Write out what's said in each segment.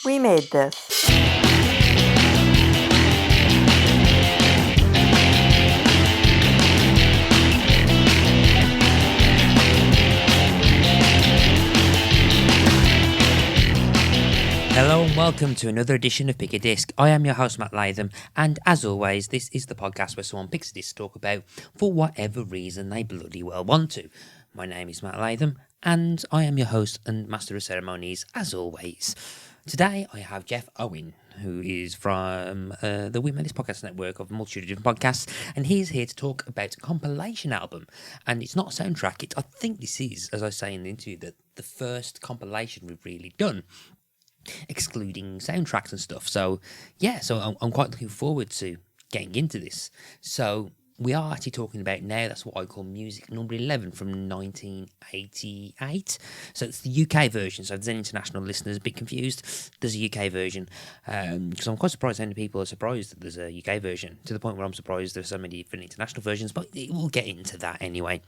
We made this. Hello and welcome to another edition of Pick a Disc. I am your host Matt Latham, and as always, this is the podcast where someone picks a disc to talk about for whatever reason they bloody well want to. My name is Matt Latham, and I am your host and master of ceremonies as always. Today I have Geoff Owen, who is from the We Made This Podcast network of a multitude of different podcasts, and he's here to talk about a compilation album. And it's not a soundtrack. I think this is, as I say in the interview, the first compilation we've really done, excluding soundtracks and stuff. So yeah, I'm quite looking forward to getting into this. So we are actually talking about now, that's what I call music number 11 from 1988. So it's the UK version. So if there's any international listeners a bit confused, there's a UK version. Because I'm quite surprised how many people are surprised that there's a UK version, to the point where I'm surprised there's so many different international versions, but we'll get into that anyway.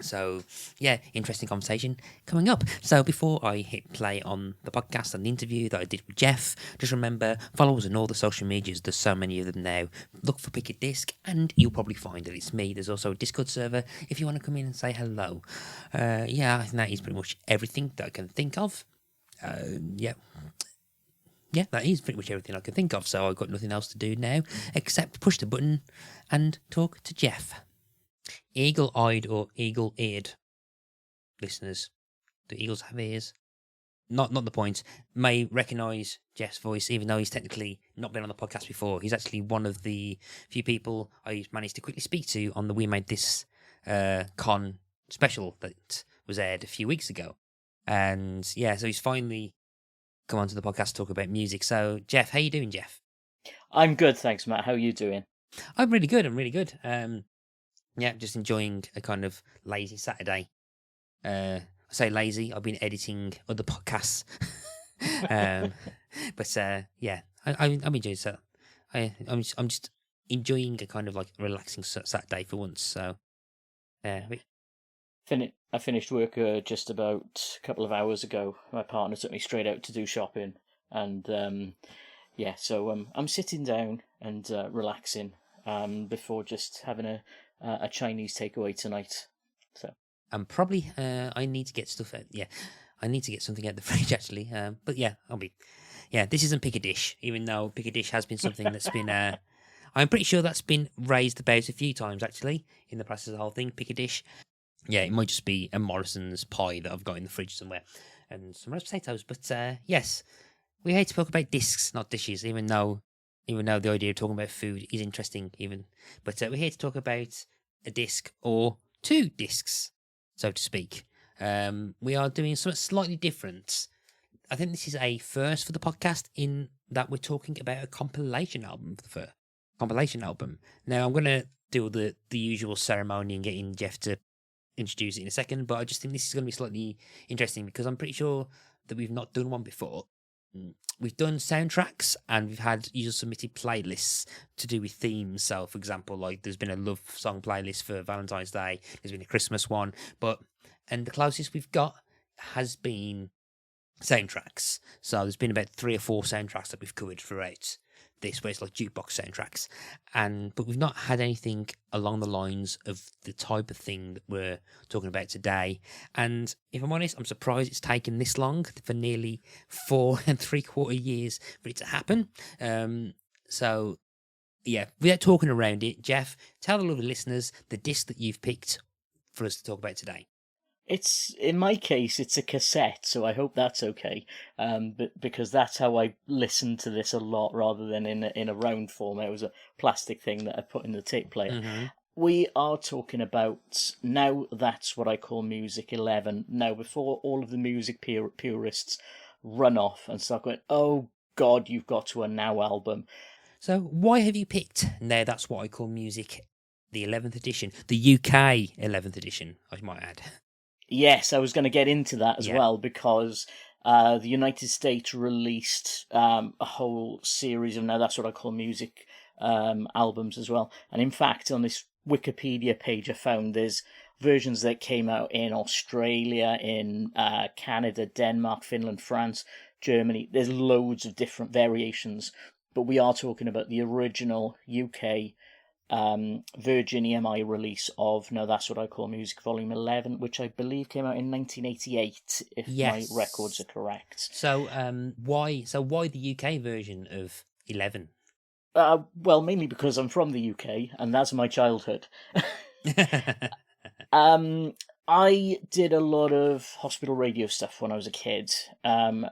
So, yeah, interesting conversation coming up. So before I hit play on the podcast and the interview that I did with Geoff, just remember, follow us on all the social medias. There's so many of them now. Look for Pick a Disc, and you'll probably find that it's me. There's also a Discord server if you want to come in and say hello. Yeah, I think that is pretty much everything that I can think of. Yeah, that is pretty much everything I can think of. So I've got nothing else to do now except push the button and talk to Geoff. Eagle-eyed or eagle-eared listeners, do eagles have ears? Not the point. May recognise Geoff's voice, even though he's technically not been on the podcast before. He's actually one of the few people I managed to quickly speak to on the We Made This con special that was aired a few weeks ago. And yeah, so he's finally come onto the podcast to talk about music. So Geoff, how you doing, Geoff? I'm good, thanks, Matt. How are you doing? I'm really good. Yeah, just enjoying a kind of lazy Saturday. I say lazy, I've been editing other podcasts. But yeah, I'm enjoying it. So I'm just enjoying a kind of like relaxing Saturday for once. So I finished work just about a couple of hours ago. My partner took me straight out to do shopping, and yeah, so I'm sitting down and relaxing before just having a Chinese takeaway tonight. So I'm probably I need to get stuff out. Yeah, I need to get something out the fridge actually. But yeah, this isn't Pick a Dish, even though Pick a Dish has been something that's been. I'm pretty sure that's been raised about a few times actually in the process of the whole thing. Pick a Dish. Yeah, it might just be a Morrison's pie that I've got in the fridge somewhere, and some roast potatoes. But yes, we hate to talk about discs, not dishes, even though the idea of talking about food is interesting, but we're here to talk about a disc or two discs, so to speak. We are doing something slightly different. I think this is a first for the podcast in that we're talking about a compilation album for the first compilation album. Now I'm going to do the usual ceremony and getting Geoff to introduce it in a second, but I just think this is going to be slightly interesting because I'm pretty sure that we've not done one before. We've done soundtracks and we've had user submitted playlists to do with themes. So, for example, like there's been a love song playlist for Valentine's Day, there's been a Christmas one, and the closest we've got has been soundtracks. So there's been about 3 or 4 soundtracks that we've covered throughout this, where it's like jukebox soundtracks, but we've not had anything along the lines of the type of thing that we're talking about today. And if I'm honest, I'm surprised it's taken this long, for nearly 4 3/4 years for it to happen. So yeah, without talking around it, Geoff, tell the lovely listeners the disc that you've picked for us to talk about today. In my case, it's a cassette, so I hope that's okay. But because that's how I listened to this a lot, rather than in a round format. It was a plastic thing that I put in the tape player. Mm-hmm. We are talking about now. That's what I call Music 11. Now, before all of the music purists run off and start going, "Oh God, you've got to a Now album." So why have you picked Now That's What I Call Music, the 11th edition, the UK 11th edition, I might add? Yes, I was going to get into that as well, because the United States released a whole series of Now That's What I Call Music albums as well. And in fact, on this Wikipedia page I found, there's versions that came out in Australia, in Canada, Denmark, Finland, France, Germany. There's loads of different variations, but we are talking about the original UK Virgin EMI release of Now That's What I Call Music Volume 11, which I believe came out in 1988, if my records are correct. So why the UK version of 11? Well, mainly because I'm from the UK, and that's my childhood. I did a lot of hospital radio stuff when I was a kid, and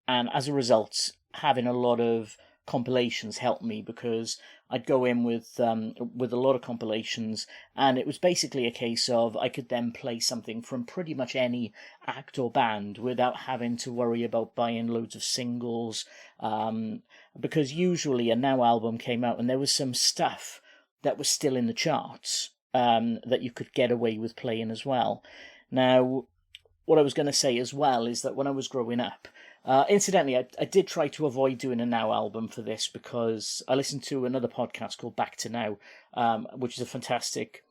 as a result, having a lot of compilations helped me, because I'd go in with a lot of compilations, and it was basically a case of I could then play something from pretty much any act or band without having to worry about buying loads of singles, because usually a Now album came out and there was some stuff that was still in the charts that you could get away with playing as well. Now, what I was going to say as well is that when I was growing up, incidentally, I did try to avoid doing a Now album for this, because I listened to another podcast called Back to Now, which is a fantastic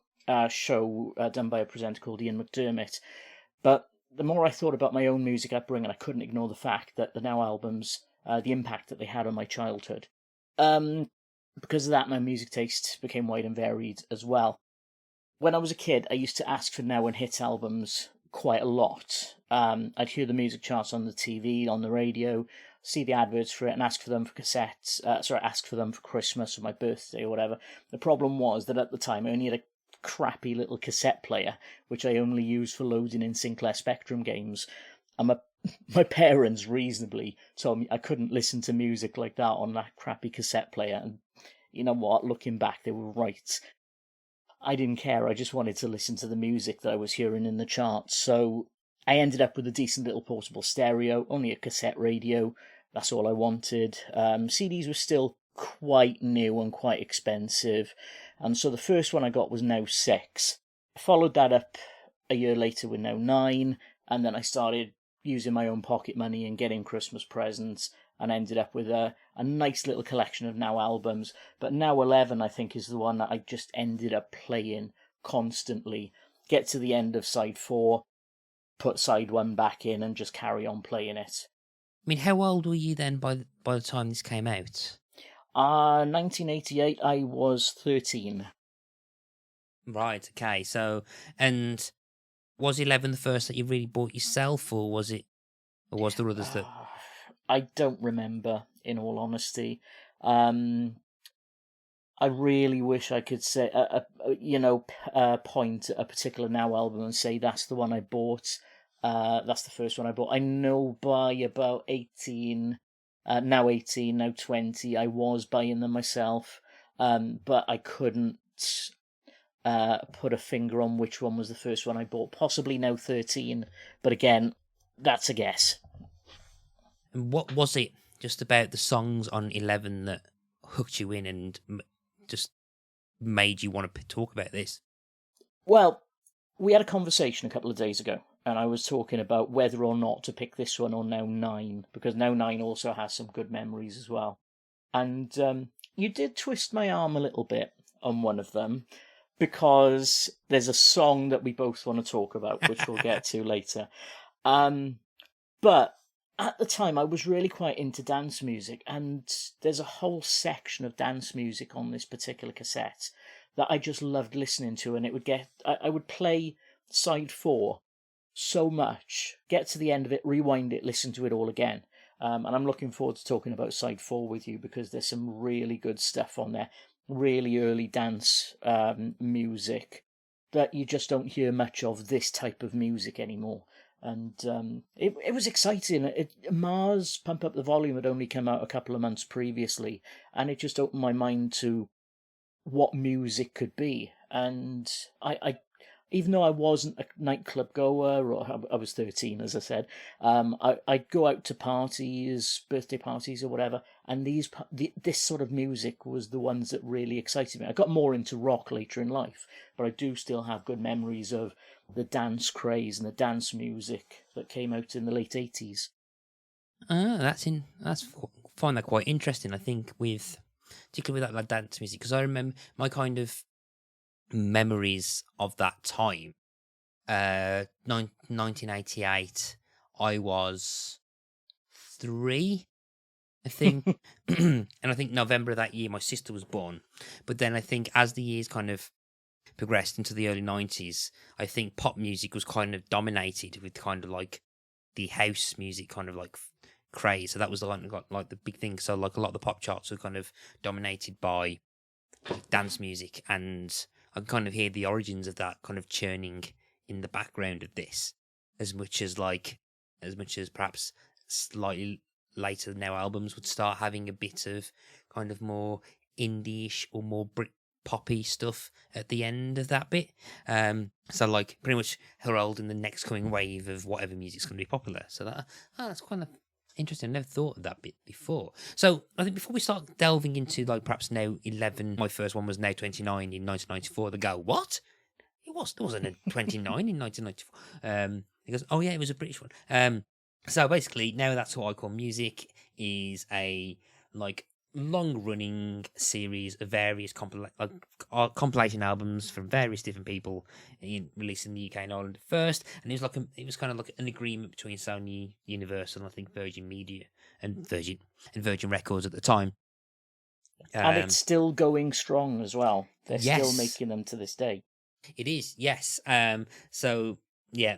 show done by a presenter called Ian McDermott. But the more I thought about my own music upbringing, I couldn't ignore the fact that the Now albums, the impact that they had on my childhood. Because of that, my music taste became wide and varied as well. When I was a kid, I used to ask for Now and Hits albums quite a lot. I'd hear the music charts on the TV, on the radio, see the adverts for it, and ask for them for cassettes. Ask for them for Christmas or my birthday or whatever. The problem was that at the time I only had a crappy little cassette player, which I only used for loading in Sinclair Spectrum games. And my parents reasonably told me I couldn't listen to music like that on that crappy cassette player. And you know what? Looking back, they were right. I didn't care. I just wanted to listen to the music that I was hearing in the charts. So I ended up with a decent little portable stereo, only a cassette radio. That's all I wanted. CDs were still quite new and quite expensive. And so the first one I got was Now 6. I followed that up a year later with Now 9. And then I started using my own pocket money and getting Christmas presents, and ended up with a nice little collection of Now albums. But Now 11, I think, is the one that I just ended up playing constantly. Get to the end of side 4, put side 1 back in, and just carry on playing it. I mean, how old were you then by the time this came out? 1988, I was 13. Right, okay. So, and was 11 the first that you really bought yourself, or was there others that... I don't remember, in all honesty. I really wish I could say, point at a particular Now album and say that's the one I bought. That's the first one I bought. I know by about 18, Now 18, Now 20, I was buying them myself, but I couldn't put a finger on which one was the first one I bought. Possibly Now 13, but again, that's a guess. And what was it just about the songs on 11 that hooked you in and just made you want to talk about this? Well, we had a conversation a couple of days ago, and I was talking about whether or not to pick this one or Now 9, because Now 9 also has some good memories as well. And you did twist my arm a little bit on one of them, because there's a song that we both want to talk about, which we'll get to later. But at the time, I was really quite into dance music, and there's a whole section of dance music on this particular cassette that I just loved listening to, and I would play side 4 so much, get to the end of it, rewind it, listen to it all again. And I'm looking forward to talking about side 4 with you, because there's some really good stuff on there, really early dance music that you just don't hear much of this type of music anymore. And it was exciting. Mars Pump Up the Volume had only come out a couple of months previously, and it just opened my mind to what music could be. And I even though I wasn't a nightclub goer, or I was 13, as I said, I'd go out to parties, birthday parties or whatever, and this sort of music was the ones that really excited me. I got more into rock later in life, but I do still have good memories of the dance craze and the dance music that came out in the late 80s. Find that quite interesting. I think particularly with that like dance music, because I remember my kind of memories of that time. 1988, I was 93, I think. And I think November of that year, my sister was born. But then I think as the years kind of progressed into the early 90s, I think pop music was kind of dominated with kind of like the house music kind of like craze. So that was like the big thing. So like a lot of the pop charts were kind of dominated by like dance music, and I kind of hear the origins of that kind of churning in the background of this, as much as perhaps slightly later now albums would start having a bit of kind of more indie-ish or more Brit poppy stuff at the end of that bit. So like pretty much heralding the next coming wave of whatever music's going to be popular. So that's kind of interesting. I never thought of that bit before. So I think before we start delving into like perhaps Now 11, my first one was Now 29 in 1994. They go, what? There wasn't a 29 in 1994. He goes, oh yeah, it was a British one. So basically, Now That's What I Call Music is a like long-running series of various compilation albums from various different people released in the UK and Ireland first, and it was kind of like an agreement between Sony, Universal, and I think Virgin Media and Virgin Records at the time. And it's still going strong as well. They're still making them to this day. It is, yes. So yeah,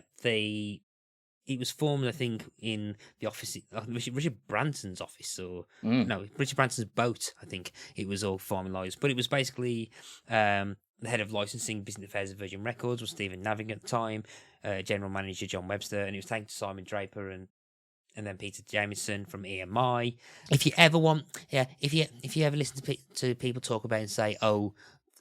it was formed, I think, in the office, Richard Branson's office, or no, Richard Branson's boat. I think it was all formalised, but it was basically the head of licensing, business affairs of Virgin Records was Stephen Naving at the time, general manager John Webster, and it was taken to Simon Draper and then Peter Jamieson from EMI. If you ever if you ever listen to people talk about and say, oh,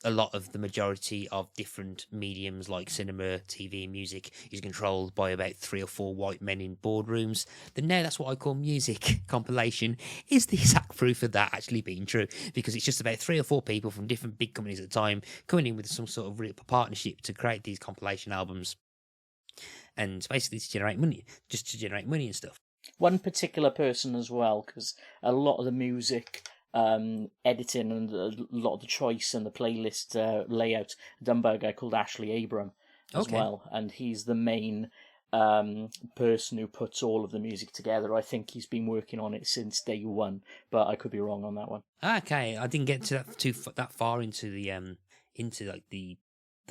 a lot of the majority of different mediums like cinema, TV, and music is controlled by about 3 or 4 white men in boardrooms, then Now That's What I Call Music compilation is the exact proof of that actually being true, because it's just about 3 or 4 people from different big companies at the time coming in with some sort of real partnership to create these compilation albums, and basically to generate money and stuff. One particular person as well, because a lot of the music editing and a lot of the choice and the playlist layout done by a guy called Ashley Abram as well, and he's the main person who puts all of the music together. I think he's been working on it since day one, but I could be wrong on that one. Okay, I didn't get to that far into the like the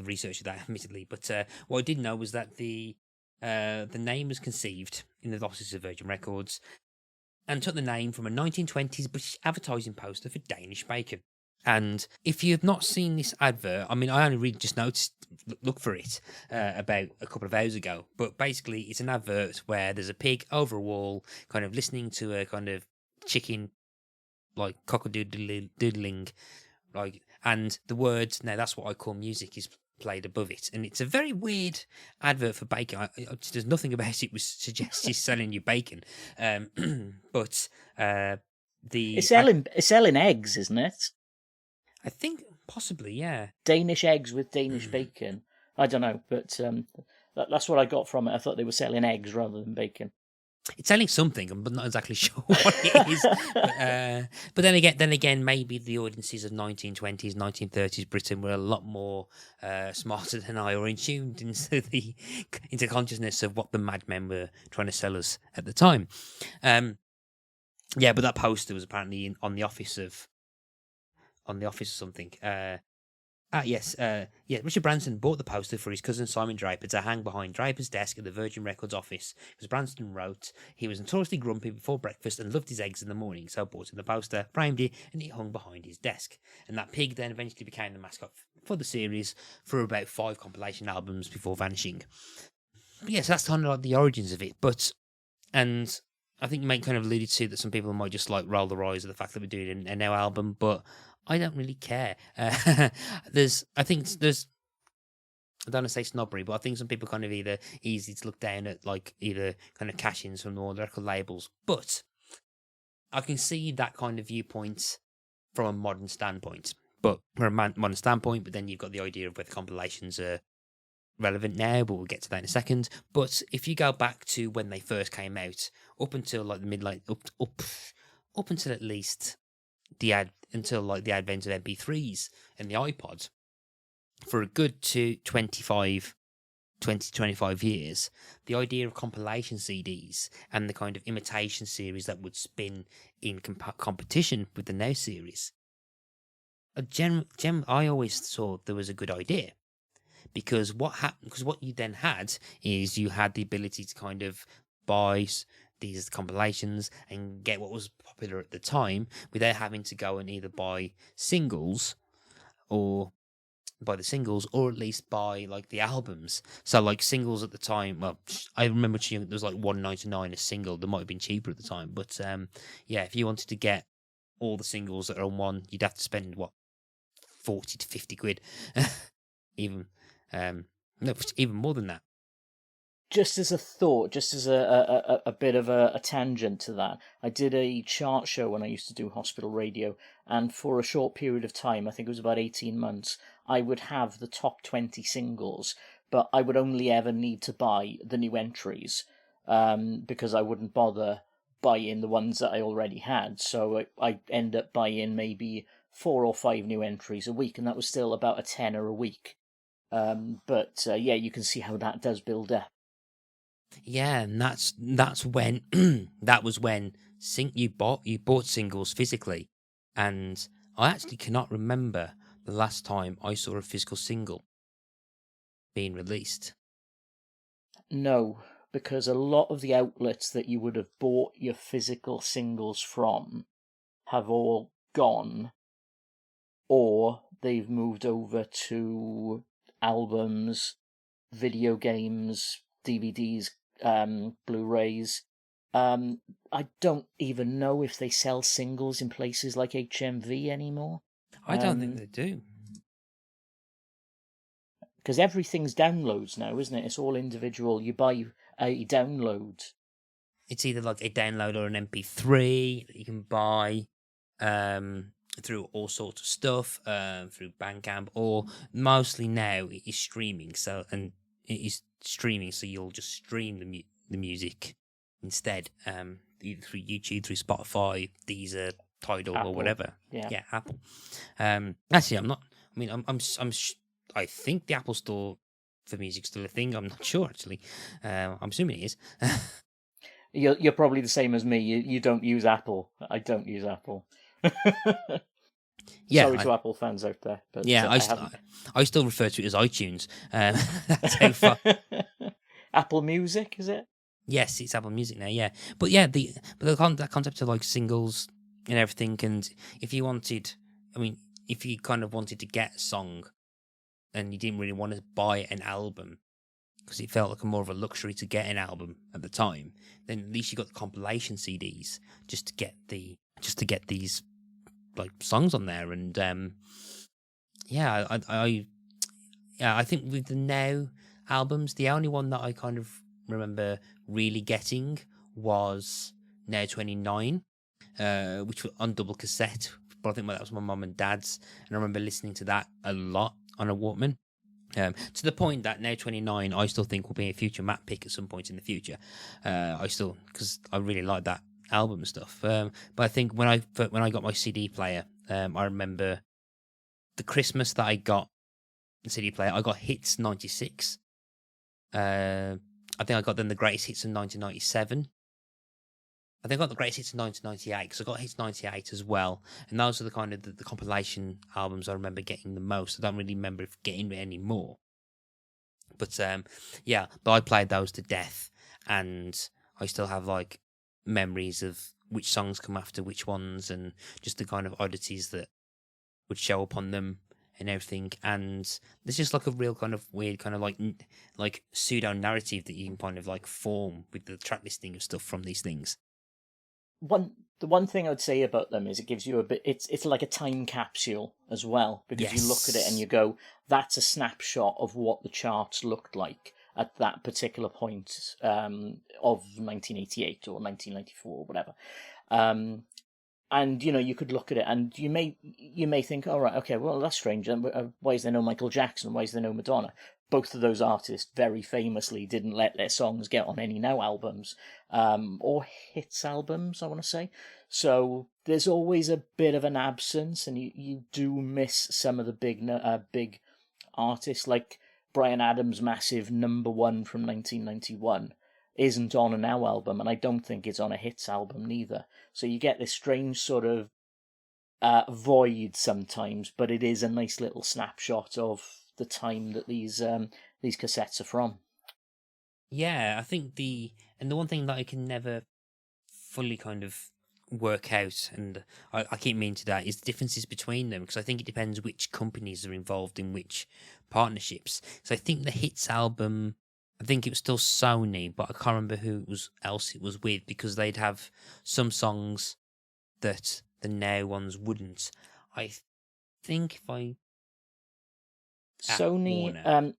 research of that, admittedly, but what I did know was that the name was conceived in the offices of Virgin Records and took the name from a 1920s British advertising poster for Danish bacon. And if you have not seen this advert, I mean, I only really just noticed, look for it about a couple of hours ago. But basically, it's an advert where there's a pig over a wall, kind of listening to a kind of chicken, like cock-a-doodling, like, and the words, Now That's What I Call Music, is played above it, and it's a very weird advert for bacon. There's nothing about it which suggests he's selling you bacon, but it's selling eggs, isn't it? I think possibly, yeah. Danish eggs with Danish bacon. I don't know, but that's what I got from it. I thought they were selling eggs rather than bacon. It's selling something, I'm not exactly sure what it is. But then again, maybe the audiences of 1920s, 1930s Britain were a lot more smarter than I, or in tuned into consciousness of what the madmen were trying to sell us at the time. Yeah, but that poster was apparently on the office of something. Yes. Richard Branson bought the poster for his cousin Simon Draper to hang behind Draper's desk at the Virgin Records office, because Branson wrote he was notoriously grumpy before breakfast and loved his eggs in the morning, so bought him the poster, framed it, and it hung behind his desk. And that pig then eventually became the mascot for the series for about 5 compilation albums before vanishing. But yes, that's kind of like the origins of it. And I think you might kind of alluded to that some people might just like roll their eyes at the fact that we're doing a Now album, but I don't really care. I don't want to say snobbery, but I think some people kind of either easy to look down at, like either kind of cash-ins from all the record labels. But I can see that kind of viewpoint from a modern standpoint. But then you've got the idea of whether compilations are relevant now, but we'll get to that in a second. But if you go back to when they first came out, up until like up until at least the advent of MP3s and the iPod, for a good 25 20 to 25 years, the idea of compilation CDs and the kind of imitation series that would spin in competition with the Now series, I always thought there was a good idea. Because what happened? Because what you then had is you had the ability to kind of buy these compilations and get what was popular at the time without having to go and either buy singles or buy the singles or at least buy like the albums. So like singles at the time, well, I remember there was like $1.99 a single. They might have been cheaper at the time, but yeah, if you wanted to get all the singles that are on one, you'd have to spend what 40 to 50 quid, even. No, even more than that. Just as a thought, just as a bit of a tangent to that, I did a chart show when I used to do hospital radio, and for a short period of time, I think it was about 18 months, I would have the top 20 singles, but I would only ever need to buy the new entries, because I wouldn't bother buying the ones that I already had. So I end up buying maybe 4 or 5 new entries a week, and that was still about a tenner a week. But yeah, you can see how that does build up. Yeah, and that's when that was when you bought singles physically, and I actually cannot remember the last time I saw a physical single being released. No, because a lot of the outlets that you would have bought your physical singles from have all gone, or they've moved over to albums, video games, DVDs, Blu-rays. I don't even know if they sell singles in places like HMV anymore. I don't think they do. Because everything's downloads now, isn't it? It's all individual. You buy a download. It's either like a download or an MP3 that you can buy through all sorts of stuff, through Bandcamp, or mostly now it is streaming. So you'll just stream the music instead, either through YouTube, through Spotify, Deezer, Tidal, Apple. or whatever. Yeah, Apple. Actually, I'm not. I mean, I think the Apple Store for music's still a thing. I'm not sure actually. I'm assuming it is. You're probably the same as me. You don't use Apple. I don't use Apple. Yeah, sorry to Apple fans out there, but yeah, I still refer to it as iTunes. That's how far. Apple Music, is it? Yes, it's Apple Music now. Yeah, but yeah, that concept of like singles and everything, and if you wanted, I mean, if you kind of wanted to get a song, and you didn't really want to buy an album because it felt like more of a luxury to get an album at the time, then at least you got the compilation CDs just to get these like songs on there, and yeah, I think with the Now albums, the only one that I kind of remember really getting was Now 29, which was on double cassette. But I think that was my mum and dad's, and I remember listening to that a lot on a Walkman. To the point that Now 29, I still think will be a future map pick at some point in the future. Because I really like that album and stuff. But I think when I got my CD player, I remember the Christmas that I got the CD player. I got Hits 96. I think I got then the Greatest Hits of 1997. I think I got the Greatest Hits of 1998 because I got Hits 98 as well. And those are the kind of the compilation albums I remember getting the most. I don't really remember getting any more. But yeah, but I played those to death, and I still have like memories of which songs come after which ones, and just the kind of oddities that would show up on them and everything. And there's just like a real kind of weird kind of like pseudo narrative that you can kind of like form with the track listing of stuff from these things. The one thing I would say about them is it gives you a bit. It's like a time capsule as well, because you look at it and you go, "That's a snapshot of what the charts looked like at that particular point of 1988 or 1994 or whatever." And you could look at it and you may think, "All right, okay, well that's strange. Why is there no Michael Jackson? Why is there no Madonna?" Both of those artists very famously didn't let their songs get on any Now albums, or hits albums, I want to say. So there's always a bit of an absence, and you do miss some of the big artists. Like Bryan Adams' massive #1 from 1991 isn't on a Now album, and I don't think it's on a Hits album neither. So you get this strange sort of void sometimes, but it is a nice little snapshot of the time that these cassettes are from. Yeah, I think the one thing that I can never fully kind of work out, and I keep meaning to that, is the differences between them, because I think it depends which companies are involved in which partnerships. So I think the Hits album, I think it was still Sony, but I can't remember who else it was with, because they'd have some songs that the Now ones wouldn't. I think if I... Sony,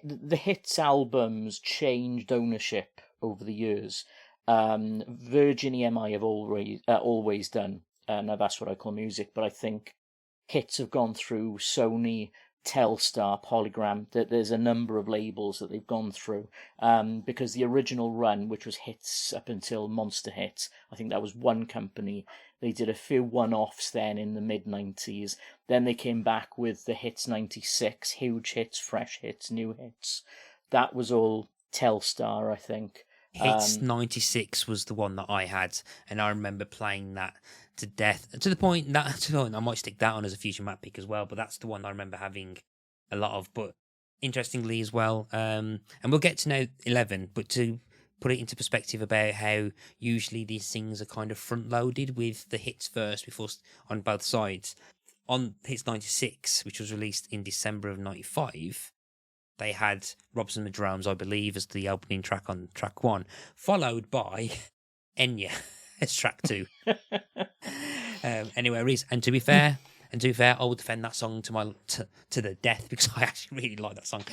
the Hits albums changed ownership over the years. Virgin EMI have always done. Now that's what I call music, but I think Hits have gone through Sony, Telstar, Polygram. There's a number of labels that they've gone through, because the original run, which was Hits up until Monster Hits, I think that was one company. They did a few one-offs then in the mid-90s. Then they came back with the Hits 96, huge hits, fresh hits, new hits. That was all Telstar, I think. Hits 96 was the one that I had, and I remember playing that to death, to the point that I might stick that on as a future map pick as well, but that's the one I remember having a lot of. But interestingly as well, and we'll get to Now 11, but to put it into perspective about how usually these things are kind of front-loaded with the hits first before on both sides. On Hits 96, which was released in December of 95, they had Robson the Drums, I believe, as the opening track on track 1, followed by Enya as track 2. Anywhere is, and to be fair, I will defend that song to the death, because I actually really like that song.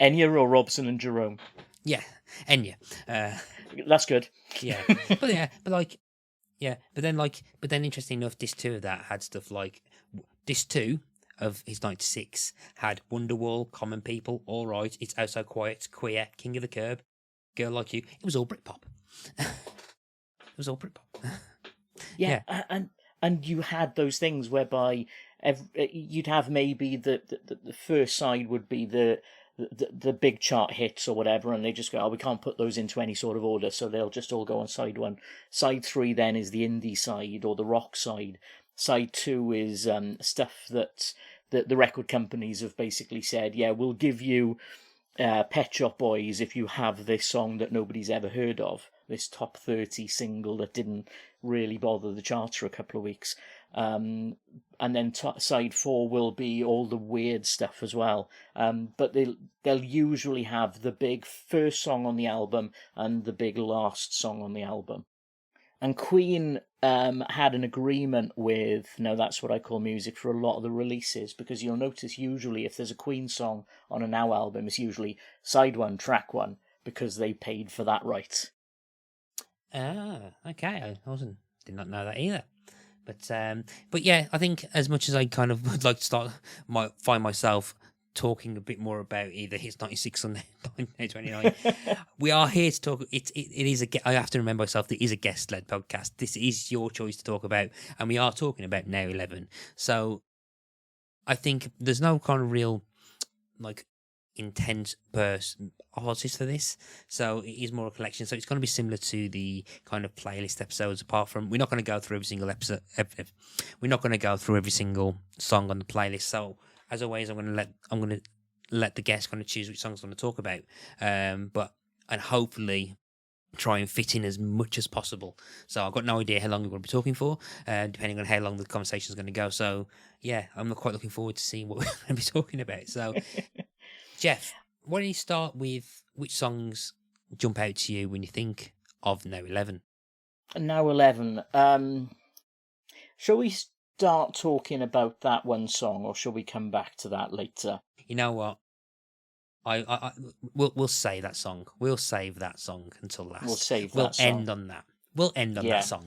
Enya or Robson and Jerome? Yeah, Enya. That's good. Yeah, but then interesting enough, disc 2 of that had stuff like disc 2 of his 96 had Wonderwall, Common People, All Right, It's Oh So Quiet, Queer, King of the Curb, Girl Like You. It was all Britpop. It was all Britpop. Yeah. And you had those things whereby you'd have maybe the first side would be the big chart hits or whatever, and they just go, we can't put those into any sort of order, so they'll just all go on side 1. Side 3 then is the indie side or the rock side. Side 2 is stuff that the record companies have basically said, yeah, we'll give you Pet Shop Boys if you have this song that nobody's ever heard of, this top 30 single that didn't really bother the charts for a couple of weeks. And then side 4 will be all the weird stuff as well. But they'll usually have the big first song on the album and the big last song on the album. And Queen had an agreement with Now That's What I Call Music for a lot of the releases, because you'll notice usually if there's a Queen song on a Now album, it's usually side 1, track 1, because they paid for that right. Ah, okay. Did not know that either. But yeah, I think as much as I kind of would like to find myself talking a bit more about either Hits 96 or 29, we are here to talk. It is I have to remember myself that it is a guest-led podcast. This is your choice to talk about, and we are talking about Now 11. So I think there's no kind of real intense artist for this, so it is more a collection. So it's going to be similar to the kind of playlist episodes, apart from we're not going to go through every single episode. We're not going to go through every single song on the playlist. So as always, I'm going to let the guest kind of choose which songs I'm going to talk about, and hopefully try and fit in as much as possible. So I've got no idea how long we're going to be talking for, depending on how long the conversation is going to go. So yeah, I'm quite looking forward to seeing what we're going to be talking about. So Geoff, why don't you start with which songs jump out to you when you think of Now 11? Now 11. Shall we start talking about that one song, or shall we come back to that later? You know what? We'll save that song. We'll save that song until last. We'll end on that. We'll end on that song.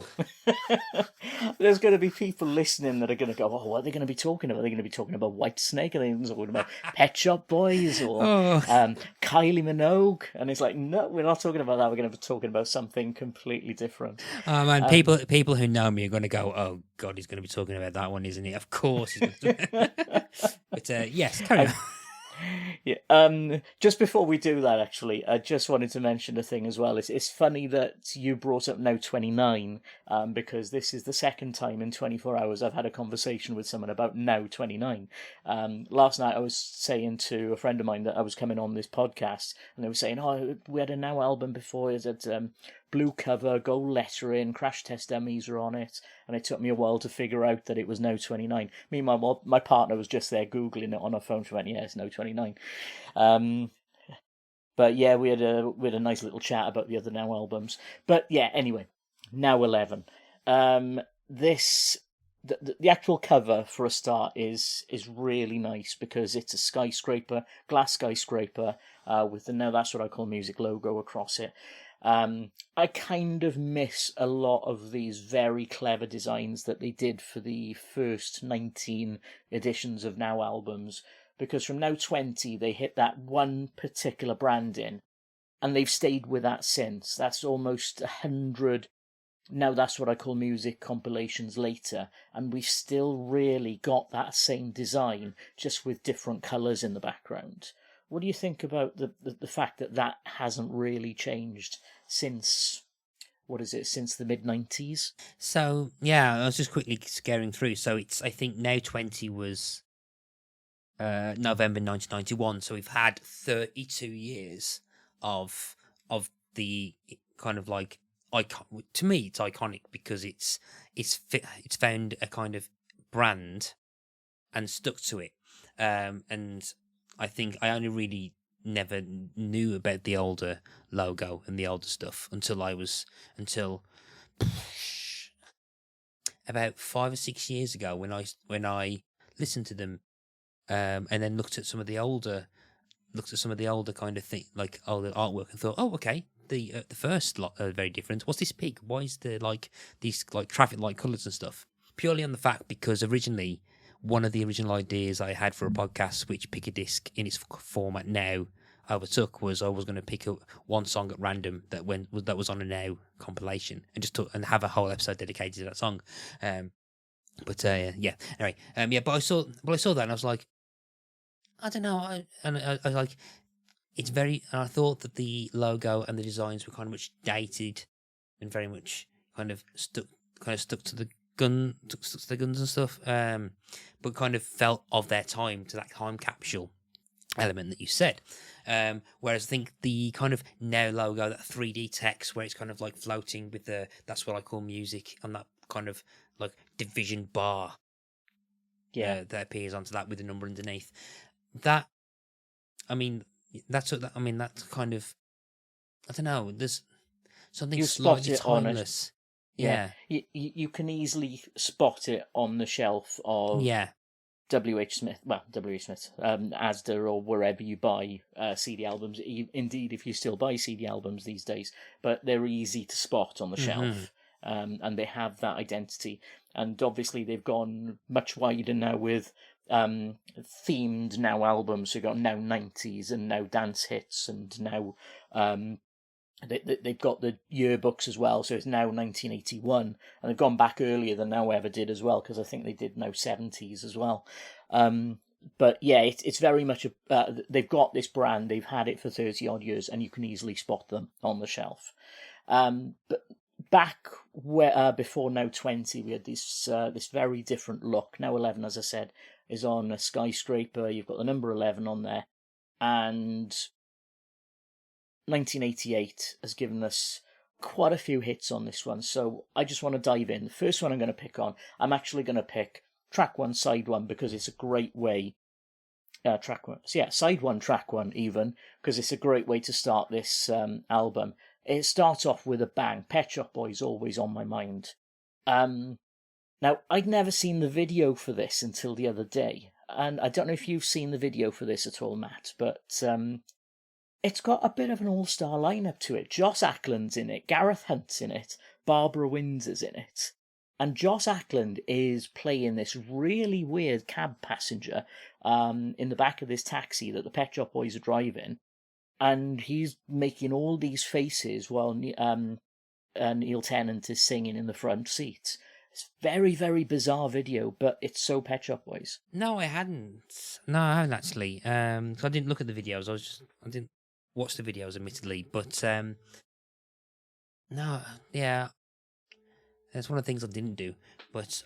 There's going to be people listening that are going to go, what are they going to be talking about? Are they going to be talking about Whitesnake? Are they going to be talking about Pet Shop Boys or Kylie Minogue? And it's like, no, we're not talking about that. We're going to be talking about something completely different. Oh, man, people who know me are going to go, oh, God, he's going to be talking about that one, isn't he? Of course he's going to. But yes, carry on. Yeah. Just before we do that, actually, I just wanted to mention a thing as well. It's funny that you brought up Now 29, because this is the second time in 24 hours I've had a conversation with someone about Now 29. Last night I was saying to a friend of mine that I was coming on this podcast, and they were saying, "Oh, we had a Now album before. Is it blue cover, gold lettering, crash test dummies are on it?" And it took me a while to figure out that it was Now 29. Meanwhile, my partner was just there googling it on her phone. She went, "Yeah, it's Now 29." Um, but yeah, we had a nice little chat about the other Now albums. But yeah, anyway, Now 11. This the actual cover for a start is really nice because it's a skyscraper, glass skyscraper, with the Now That's What I Call Music logo across it. I kind of miss a lot of these very clever designs that they did for the first 19 editions of Now albums, because from Now 20 they hit that one particular branding, and they've stayed with that since. That's almost 100 Now That's What I Call Music compilations later, and we've still really got that same design, just with different colours in the background. What do you think about the fact that that hasn't really changed since, what is it, since the mid-90s? So yeah, I was just quickly scaring through. So it's, I think Now 20 was November 1991. So we've had 32 years of the kind of like icon. To me, it's iconic because it's found a kind of brand and stuck to it. And I think I only really never knew about the older logo and the older stuff until about 5 or 6 years ago when I listened to them, and then looked at some of the older kind of thing, like older artwork, and thought, oh, okay, the first lot are very different. What's this pig? Why is there like these like traffic light colours and stuff? Purely on the fact because originally one of the original ideas I had for a podcast, which Pick a Disc in its format now overtook, was I was going to pick up one song at random that was on a Now compilation and have a whole episode dedicated to that song. Yeah. Anyway, but I saw that and I was like, I don't know. I like it's very. And I thought that the logo and the designs were kind of much dated and very much stuck to the stuck to the guns and stuff. But kind of felt of their time, to that time capsule element that you said. Whereas I think the kind of Now logo, that 3D text where it's kind of like floating with That's What I Call Music, and that kind of like division bar, Yeah. that appears onto that with a number underneath. That, I mean, that's kind of, I don't know. There's something You spot slightly it on a, timeless. yeah, Yeah, you can easily spot it on the shelf of yeah. WH Smith, well, WH Smith, Asda, or wherever you buy CD albums. Indeed, if you still buy CD albums these days, but they're easy to spot on the shelf, and they have that identity. And obviously, they've gone much wider now with themed Now albums. So you've got Now 90s and Now Dance Hits, and now they've got the yearbooks as well, so it's Now 1981, and they've gone back earlier than Now ever did as well, because I think they did Now 70s as well. But yeah, it's very much they've got this brand, they've had it for 30 odd years, and you can easily spot them on the shelf. But back before Now 20, we had this very different look. Now 11, as I said, is on a skyscraper. You've got the number 11 on there, and 1988 has given us quite a few hits on this one, so I just want to dive in. The first one I'm going to pick on, I'm actually going to pick track one, side one, because it's a great way. Track one, so yeah, side one, track one, even, because it's a great way to start this album. It starts off with a bang. Pet Shop Boys, always on my mind. Now, I'd never seen the video for this until the other day, and I don't know if you've seen the video for this at all, Matt, but it's got a bit of an all-star lineup to it. Joss Ackland's in it, Gareth Hunt's in it, Barbara Windsor's in it. And Joss Ackland is playing this really weird cab passenger in the back of this taxi that the Pet Shop Boys are driving. And he's making all these faces while Neil Tennant is singing in the front seat. It's very, very bizarre video, but it's so Pet Shop Boys. No, I hadn't. No, I haven't actually. 'Cause I didn't look at the videos. I didn't watch the videos, admittedly. But no, yeah, that's one of the things I didn't do. But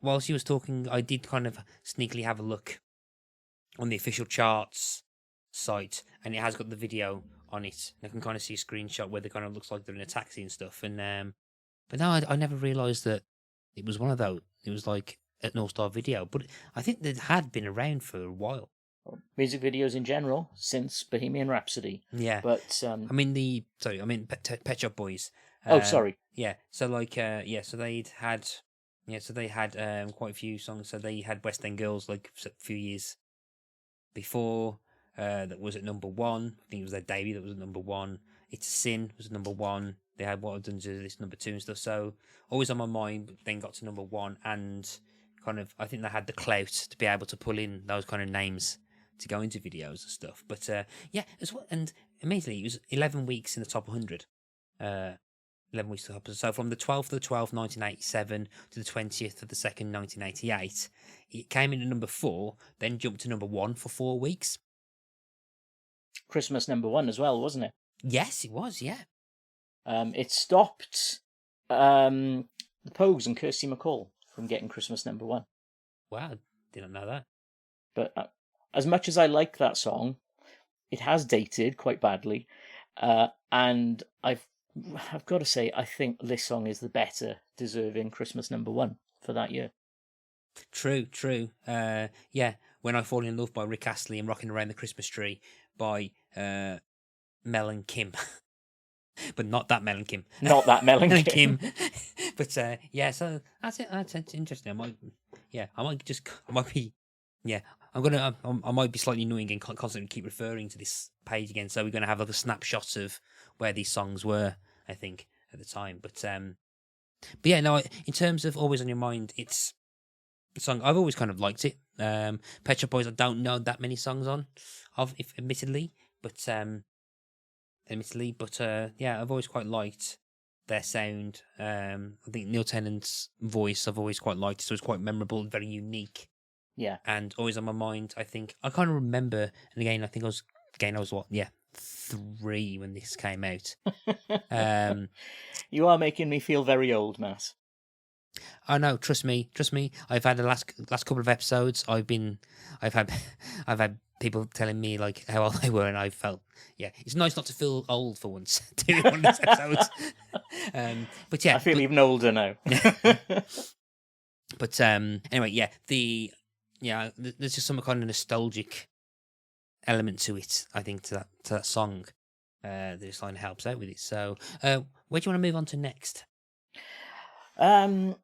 while she was talking, I did kind of sneakily have a look on the official charts site, and it has got the video on it. And I can kind of see a screenshot where it kind of looks like they're in a taxi and stuff. And but no, I never realised that it was one of those. It was like an all-star video, but I think they had been around for a while. Music videos in general since Bohemian Rhapsody. Yeah, But I mean Pet Shop Boys. sorry. Yeah, so like so they had quite a few songs. So they had West End Girls like a few years before. That was at number one. I think it was their debut that was at number one. It's a Sin was number one. They had What I've Done to This number two and stuff. So always on my mind, but then got to number one, and kind of I think they had the clout to be able to pull in those kind of names to go into videos and stuff. But yeah, as well, and amazingly, it was 11 weeks in the top 100. 11 weeks to top. So from the 12th of the 12th, 1987 to the 20th of the 2nd, 1988, it came in at number 4, then jumped to number 1 for 4 weeks. Christmas number one as well, wasn't it? Yes, it was, yeah. It stopped the Pogues and Kirsty MacColl from getting Christmas number one. Wow, didn't know that. But as much as I like that song, it has dated quite badly, and I've got to say, I think this song is the better deserving Christmas number one for that year. True. Yeah, When I Fall in Love by Rick Astley and Rocking Around the Christmas Tree by Mel and Kim. But not that Mel and Kim. Not that Mel and Kim. But yeah, so that's it. That's interesting. I might be. Yeah, I might be slightly annoying and constantly keep referring to this page again. So we're going to have like a snapshot of where these songs were, I think, at the time. But yeah, no. In terms of Always on Your Mind, it's a song I've always kind of liked it. Pet Shop Boys, I don't know that many songs on, admittedly, but yeah, I've always quite liked their sound. I think Neil Tennant's voice I've always quite liked. So it's quite memorable, very unique. Yeah. And Always on My Mind, I think I kind of remember, and again, I think I was what, 3 when this came out. You are making me feel very old, Matt. Oh no, trust me. I've had the last couple of episodes. I've had people telling me like how old they were, and I felt it's nice not to feel old for once doing one of these episodes. But yeah, I feel even older now. But anyway, there's just some kind of nostalgic element to it. I think to that song. This line helps out with it. So, where do you want to move on to next? I'm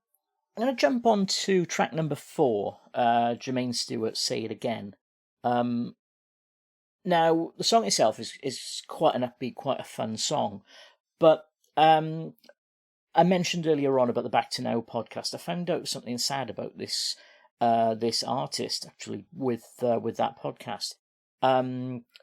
going to jump on to track number 4, Jermaine Stewart, Say It Again. Now, the song itself is quite an upbeat, quite a fun song, but I mentioned earlier on about the Back to Now podcast. I found out something sad about this artist, actually, with that podcast.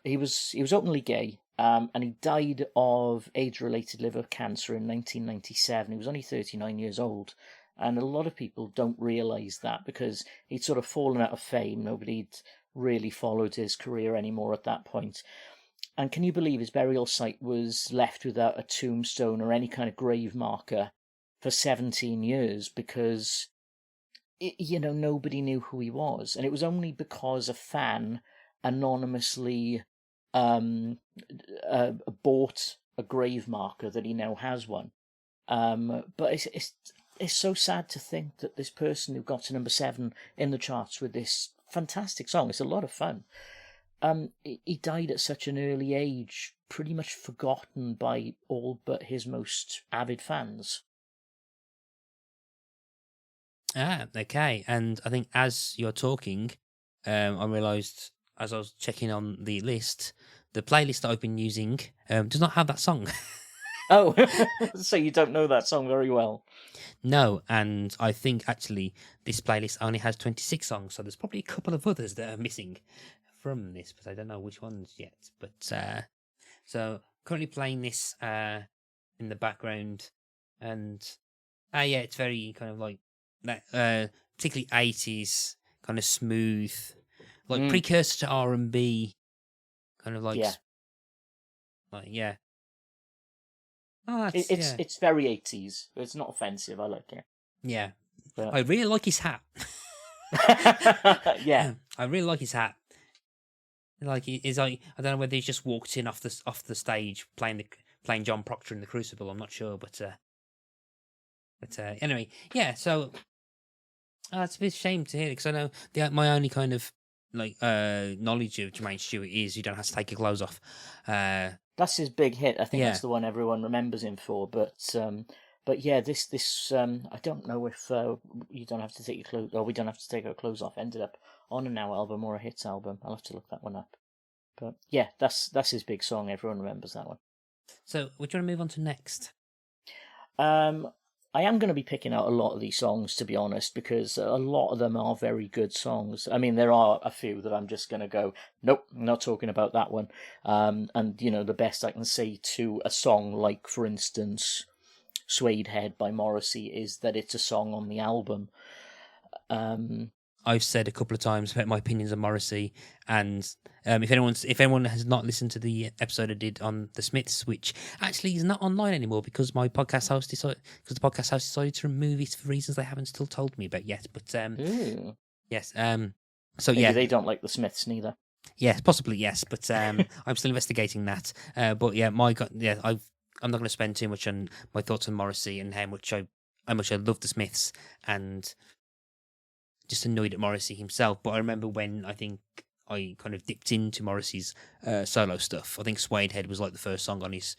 He was openly gay, and he died of AIDS-related liver cancer in 1997. He was only 39 years old. And a lot of people don't realise that because he'd sort of fallen out of fame. Nobody'd really followed his career anymore at that point. And can you believe his burial site was left without a tombstone or any kind of grave marker for 17 years because, nobody knew who he was. And it was only because a fan anonymously bought a grave marker that he now has one. But it's so sad to think that this person who got to number 7 in the charts with this fantastic song, it's a lot of fun, he died at such an early age, pretty much forgotten by all but his most avid fans. Okay. And I think as you're talking, I realised as I was checking on the list, the playlist that I've been using does not have that song. Oh, so you don't know that song very well. No, and I think actually this playlist only has 26 songs, so there's probably a couple of others that are missing from this, but I don't know which ones yet. But so currently playing this in the background, and it's very kind of like that particularly 80s kind of smooth, like Mm, precursor to R&B, kind of yeah, like yeah. Oh, it, that's it's yeah, it's very 80s. It's not offensive. I like it, yeah. but I really like his hat. yeah, I really like his hat. Like is I don't know whether he's just walked in off the stage playing John Proctor in the Crucible. I'm not sure, but anyway, yeah. So it's a bit shame to hear because I know my only kind of knowledge of Jermaine Stewart is you don't have to take your clothes off. that's his big hit. I think Yeah, that's the one everyone remembers him for. But yeah, this I don't know if you don't have to take your clothes, or we don't have to take our clothes off. Ended up on a Now album or a Hits album. I'll have to look that one up. But yeah, that's his big song. Everyone remembers that one. so what do you want to move on to next? Um, I am going to be picking out a lot of these songs, to be honest, because a lot of them are very good songs. I mean, there are a few that I'm just going to go, nope, not talking about that one. And, the best I can say to a song like, for instance, Suede Head by Morrissey is that it's a song on the album. I've said a couple of times about my opinions on Morrissey, and if anyone has not listened to the episode I did on the Smiths, which actually is not online anymore because the podcast house decided to remove it for reasons they haven't still told me about yet. But Ooh. yes, so Maybe yeah, they don't like the Smiths neither. yes, possibly yes, but I'm still investigating that. But yeah, I'm not going to spend too much on my thoughts on Morrissey and how much I love the Smiths and just annoyed at Morrissey himself. But I remember when I think I kind of dipped into Morrissey's solo stuff. I think Suede Head was like the first song on his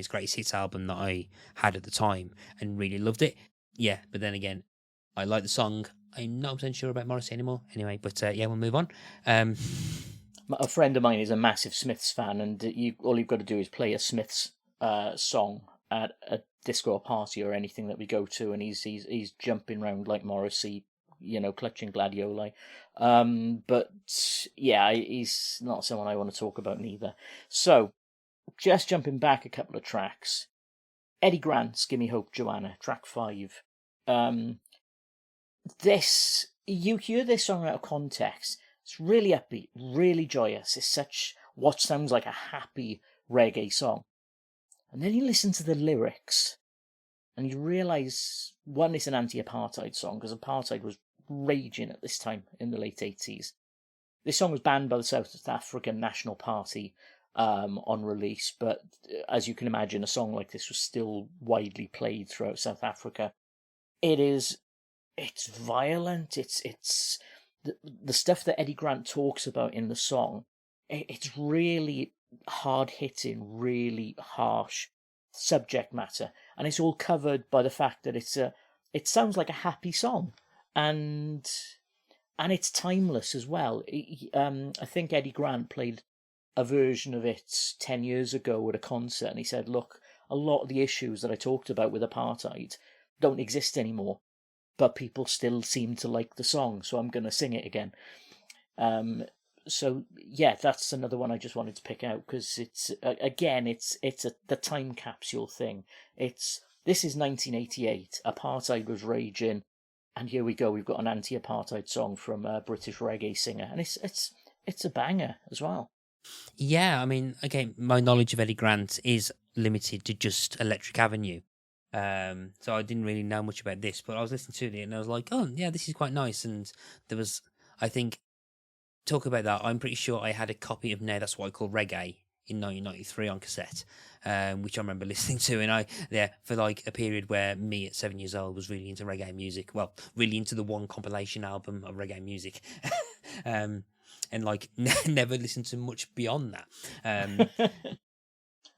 greatest hits album that I had at the time and really loved it. Yeah, but then again, I like the song. I'm not 100% sure about Morrissey anymore. Anyway, but yeah, we'll move on. A friend of mine is a massive Smiths fan, and all you've got to do is play a Smiths song at a disco party or anything that we go to, and he's jumping around like Morrissey, clutching gladioli. But yeah, he's not someone I want to talk about neither. So, just jumping back a couple of tracks, Eddie Grant's "Gimme Hope, Joanna," track 5. This you hear this song out of context. It's really upbeat, really joyous. It's such what sounds like a happy reggae song. And then you listen to the lyrics and you realise, one, it's an anti-apartheid song, because apartheid was raging at this time in the late 80s. This song was banned by the South African National Party on release, but as you can imagine, a song like this was still widely played throughout South Africa. It's violent. It's the stuff that Eddie Grant talks about in the song. It's really hard hitting, really harsh subject matter, and it's all covered by the fact that it sounds like a happy song, and it's timeless as well. I think Eddie Grant played a version of it 10 years ago at a concert, and he said, "Look, a lot of the issues that I talked about with apartheid don't exist anymore, but people still seem to like the song, so I'm going to sing it again." So yeah, that's another one I just wanted to pick out because it's again, it's the time capsule thing. This is 1988. Apartheid was raging, and here we go. We've got an anti-apartheid song from a British reggae singer, and it's a banger as well. Yeah, I mean, again, my knowledge of Eddie Grant is limited to just Electric Avenue. So I didn't really know much about this, but I was listening to it and I was like, oh, yeah, this is quite nice. And there was, I think, talk about that. I'm pretty sure I had a copy of Now That's What I Call Reggae in 1993 on cassette, which I remember listening to. And for like a period where me at 7 years old was really into reggae music. Well, really into the one compilation album of reggae music. And like never listened to much beyond that.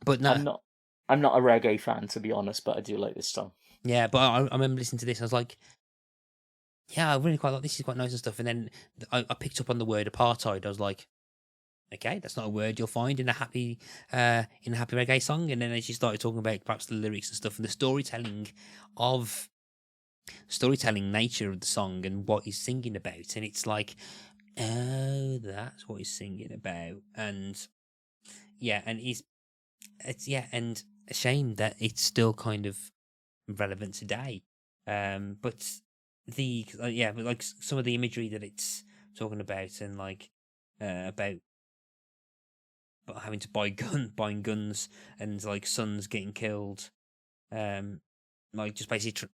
But no, I'm not a reggae fan, to be honest, but I do like this song. yeah, but I remember listening to this. I was like, yeah, I really quite like this. Is quite nice and stuff. And then I picked up on the word apartheid. I was like, okay, that's not a word you'll find in a happy reggae song. And then as you started talking about perhaps the lyrics and stuff and the storytelling nature of the song and what he's singing about, and it's like, oh, that's what he's singing about. And yeah, and and a shame that it's still kind of relevant today. But but like some of the imagery that it's talking about, and like about having to buying guns, and like sons getting killed, like just basically.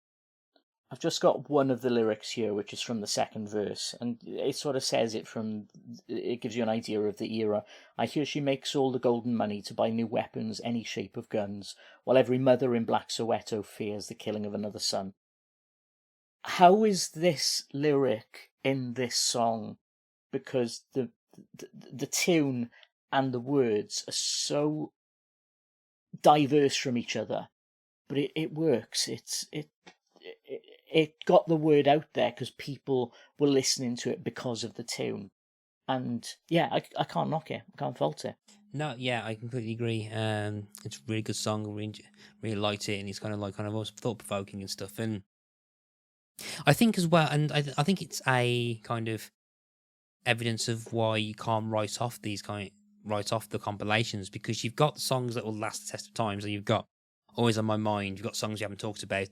I've just got one of the lyrics here, which is from the second verse, and it sort of says it from. It gives you an idea of the era. I hear she makes all the golden money to buy new weapons, any shape of guns, while every mother in black Soweto fears the killing of another son. How is this lyric in this song? Because the tune and the words are so diverse from each other, but it works. It got the word out there because people were listening to it because of the tune. And yeah, I can't knock it. I can't fault it. No, yeah, I completely agree. It's a really good song. Really liked it, and it's kind of almost thought provoking and stuff. And I think as well, and I think it's a kind of evidence of why you can't write off the compilations, because you've got songs that will last the test of time. So you've got Always on My Mind. You've got songs you haven't talked about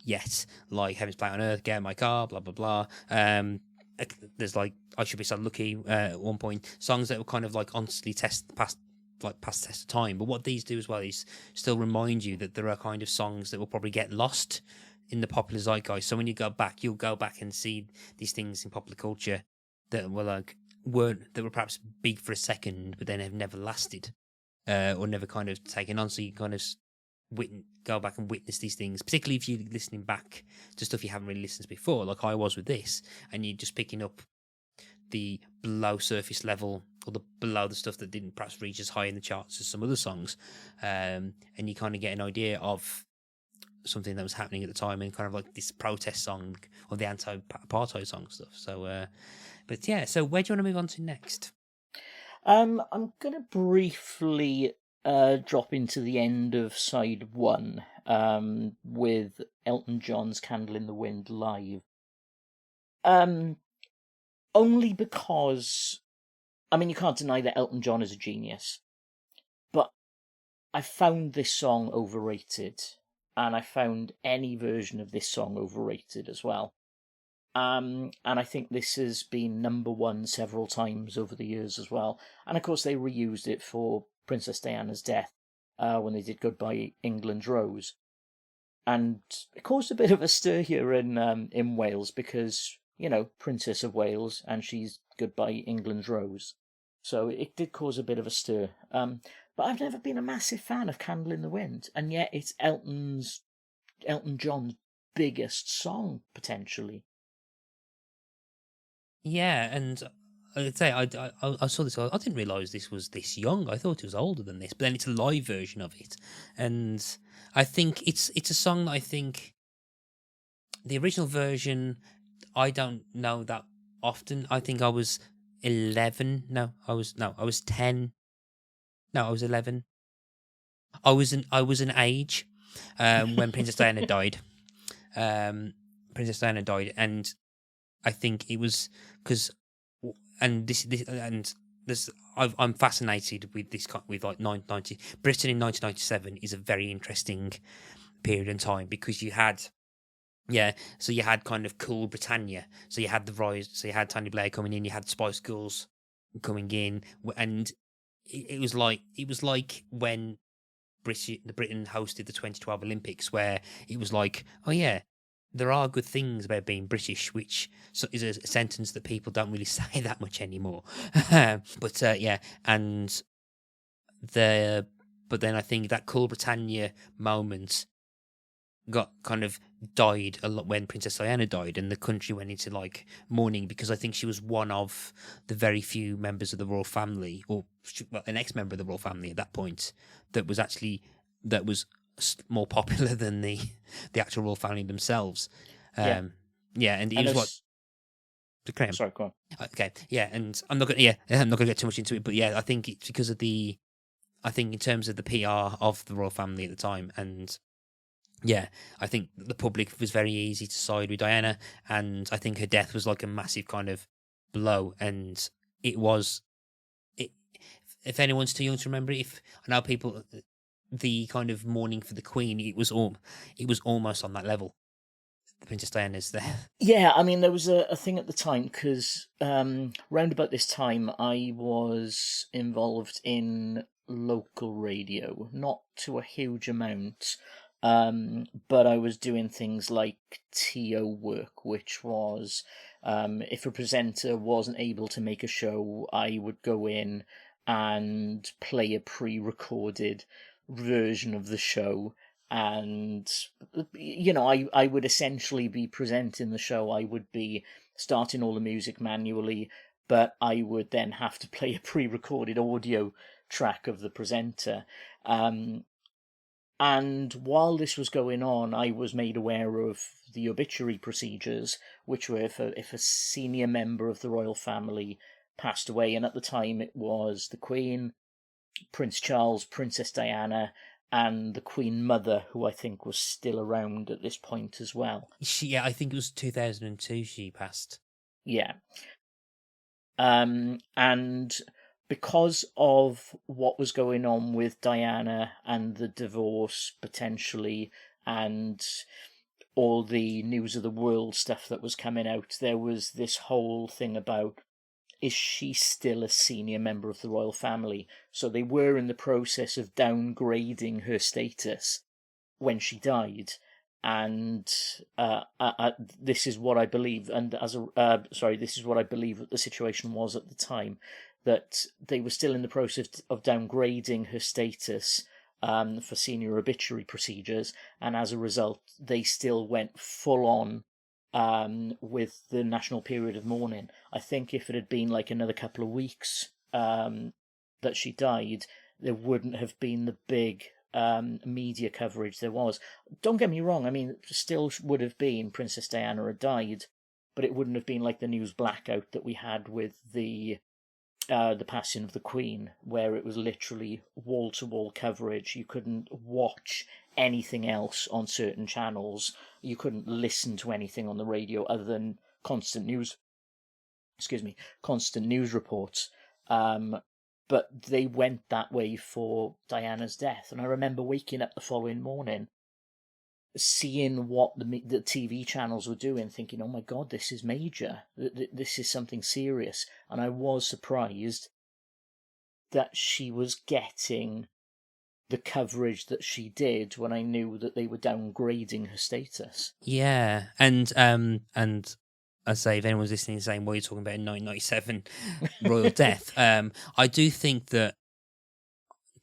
yet, like Heaven's Planet on Earth, Get in My Car, blah blah blah. There's like I Should Be So Lucky at one point. Songs that will kind of like honestly past test of time. But what these do as well is still remind you that there are kind of songs that will probably get lost in the popular zeitgeist. So when you go back, you'll go back and see these things in popular culture that were perhaps big for a second, but then have never lasted, or never kind of taken on. So you kind of go back and witness these things, particularly if you're listening back to stuff you haven't really listened to before, like I was with this, and you're just picking up the below surface level, or below the stuff that didn't perhaps reach as high in the charts as some other songs, and you kind of get an idea of something that was happening at the time, and kind of like this protest song or the anti-apartheid song stuff. So, but yeah, so where do you want to move on to next? I'm going to briefly drop into the end of side one with Elton John's Candle in the Wind live. Only because, I mean, you can't deny that Elton John is a genius, but I found this song overrated, and I found any version of this song overrated as well. And I think this has been number one several times over the years as well. And of course, they reused it for Princess Diana's death when they did Goodbye England's Rose. And it caused a bit of a stir here in Wales because, you know, Princess of Wales, and she's Goodbye England's Rose. So it did cause a bit of a stir. But I've never been a massive fan of Candle in the Wind, and yet it's Elton John's biggest song, potentially. Yeah, and I'd say I saw this. I didn't realize this was this young. I thought it was older than this. But then it's a live version of it, and I think it's a song that I think the original version I don't know that often. I think I was 11. I was 10. No, I was 11. I was an age when Princess Diana died. Princess Diana died, and I think it was because, and I'm fascinated with this, with like 1990 Britain in 1997 is a very interesting period in time, because you had so you had kind of cool Britannia, so you had the rise, so you had Tony Blair coming in, you had Spice Girls coming in, and it was like when Britain hosted the 2012 Olympics, where it was like, oh yeah, there are good things about being British, which is a sentence that people don't really say that much anymore. But yeah, and but then I think that cool Britannia moment got kind of died a lot when Princess Diana died, and the country went into like mourning, because I think she was one of the very few members of the royal family, or an ex-member of the royal family at that point, that was more popular than the actual royal family themselves. Yeah. Yeah, and he was what. Sorry, go on. Okay, yeah, and I'm not gonna get too much into it, but yeah, I think it's because of I think in terms of the PR of the royal family at the time, and yeah, I think the public was very easy to side with Diana, and I think her death was like a massive kind of blow, and it was. If anyone's too young to remember it, I know people, the kind of mourning for the Queen, it was almost on that level. Princess Diana's there. Yeah, I mean, there was a thing at the time, because round about this time I was involved in local radio, not to a huge amount, but I was doing things like TO work, which was if a presenter wasn't able to make a show, I would go in and play a pre-recorded version of the show. And I would essentially be presenting the show. I would be starting all the music manually, but I would then have to play a pre-recorded audio track of the presenter. And while this was going on, I was made aware of the obituary procedures, which were if a senior member of the royal family passed away, and at the time it was the Queen, Prince Charles, Princess Diana, and the Queen Mother, who I think was still around at this point as well. I think it was 2002 she passed. Yeah. And because of what was going on with Diana and the divorce potentially, and all the news of the world stuff that was coming out, there was this whole thing about, is she still a senior member of the royal family? So they were in the process of downgrading her status when she died. And this is what I believe, and this is what I believe that the situation was at the time, that they were still in the process of downgrading her status for senior obituary procedures, and as a result, they still went full on with the national period of mourning. I think if it had been like another couple of weeks that she died, there wouldn't have been the big media coverage there was. Don't get me wrong, I mean, it still would have been Princess Diana had died, but it wouldn't have been like the news blackout that we had with the passing of the Queen, where it was literally wall-to-wall coverage. You couldn't watch anything else on certain channels. You couldn't listen to anything on the radio other than constant news reports. But they went that way for Diana's death. And I remember waking up the following morning, seeing what the TV channels were doing, thinking, oh my God, this is major. This is something serious. And I was surprised that she was getting the coverage that she did when I knew that they were downgrading her status. Yeah, and I say, if anyone's listening saying, "What are you talking about in 1997 royal death?" I do think that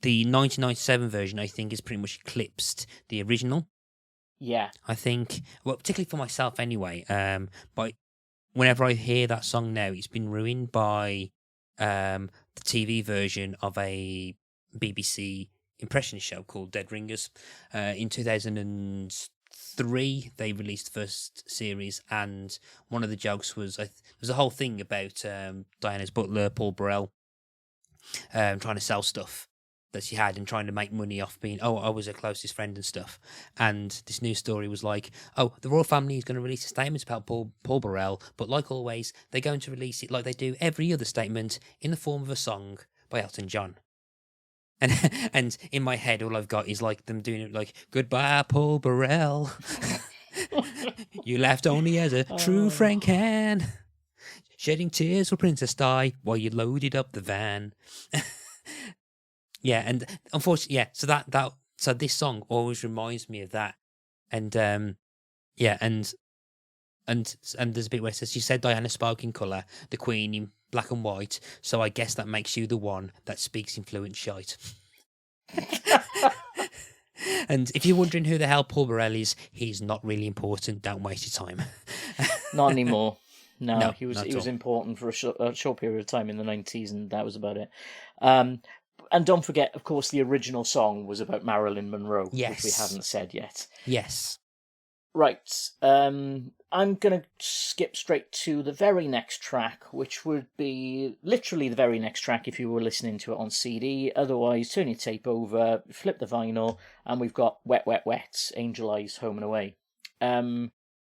the 1997 version, I think, is pretty much eclipsed the original. Yeah, I think, well, particularly for myself anyway. But whenever I hear that song now, it's been ruined by the TV version of a BBC impressionist show called Dead Ringers. In 2003, they released the first series, and one of the jokes was there's a whole thing about Diana's butler, Paul Burrell, trying to sell stuff that she had and trying to make money off being, I was her closest friend and stuff. And this news story was like, the royal family is going to release a statement about Paul Burrell, but like always, they're going to release it like they do every other statement in the form of a song by Elton John. And in my head, all I've got is like them doing it like, goodbye, Paul Burrell. You left only as a true friend can. Shedding tears for Princess Di while you loaded up the van. Yeah, and unfortunately, yeah. So this song always reminds me of that, and and there's a bit where it says, "She said Diana spoke in colour, the Queen in black and white. So I guess that makes you the one that speaks in fluent shite." And if you're wondering who the hell Paul Burrell is, he's not really important. Don't waste your time. not anymore. No, he was all. important for a short period of time in the 90s, and that was about it. And don't forget, of course, the original song was about Marilyn Monroe, Yes. which we haven't said yet. Yes. Right. I'm going to skip straight to the very next track, which would be literally the very next track if you were listening to it on CD. Otherwise, turn your tape over, flip the vinyl, and we've got Wet, Wet, Wet, Angel Eyes, Home and Away.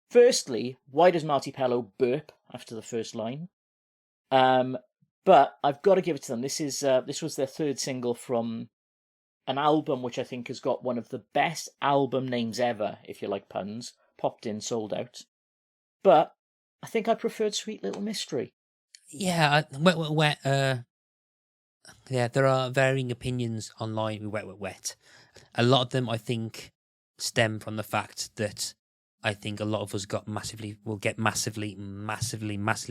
Firstly, why does Marty Pellow burp after the first line? But I've got to give it to them. This was their third single from an album which I think has got one of the best album names ever, if you like puns, popped in, sold out. But I think I preferred Sweet Little Mystery. Yeah, Wet Wet Wet. Yeah, there are varying opinions online with Wet Wet Wet. A lot of them, I think, stem from the fact that I think a lot of us will get massively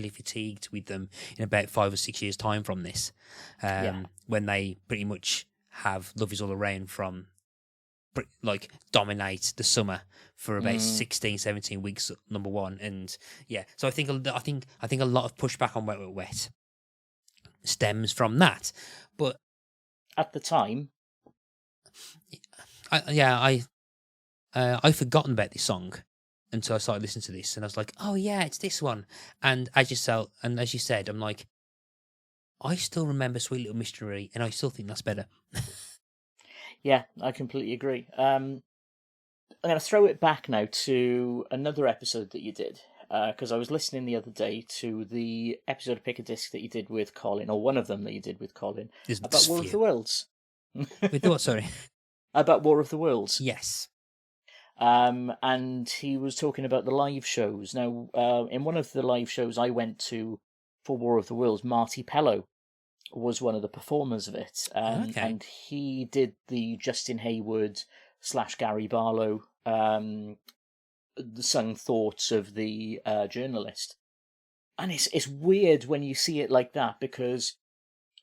fatigued with them in about 5 or 6 years' time from this. When they pretty much have Love Is All Around from like dominate the summer for about 16, 17 weeks, number one. And yeah, so I think a lot of pushback on Wet Wet Wet stems from that. But at the time, I'd forgotten about this song until I started listening to this, and I was like, "Oh yeah, it's this one." And as you said, I'm like, I still remember Sweet Little Mystery, and I still think that's better. Yeah, I completely agree. I'm going to throw it back now to another episode that you did, because I was listening the other day to the episode of Pick a Disc that you did with Colin, or one of them that you did with Colin, about War of the Worlds. With what? Sorry. About War of the Worlds. Yes. And he was talking about the live shows. Now, in one of the live shows I went to for War of the Worlds, Marty Pello was one of the performers of it. And he did the Justin Hayward / Gary Barlow the sung thoughts of the journalist. And it's weird when you see it like that, because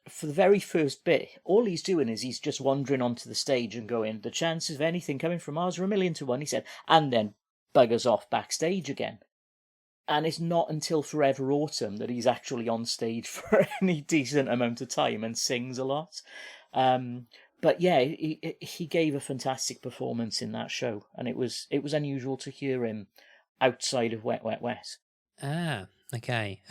for the very first bit, all he's doing is he's just wandering onto the stage and going, the chances of anything coming from Mars are 1,000,000 to 1, he said, and then buggers off backstage again. And it's not until Forever Autumn that he's actually on stage for any decent amount of time and sings a lot. But yeah, he gave a fantastic performance in that show, and it was unusual to hear him outside of Wet Wet Wet. Ah, okay.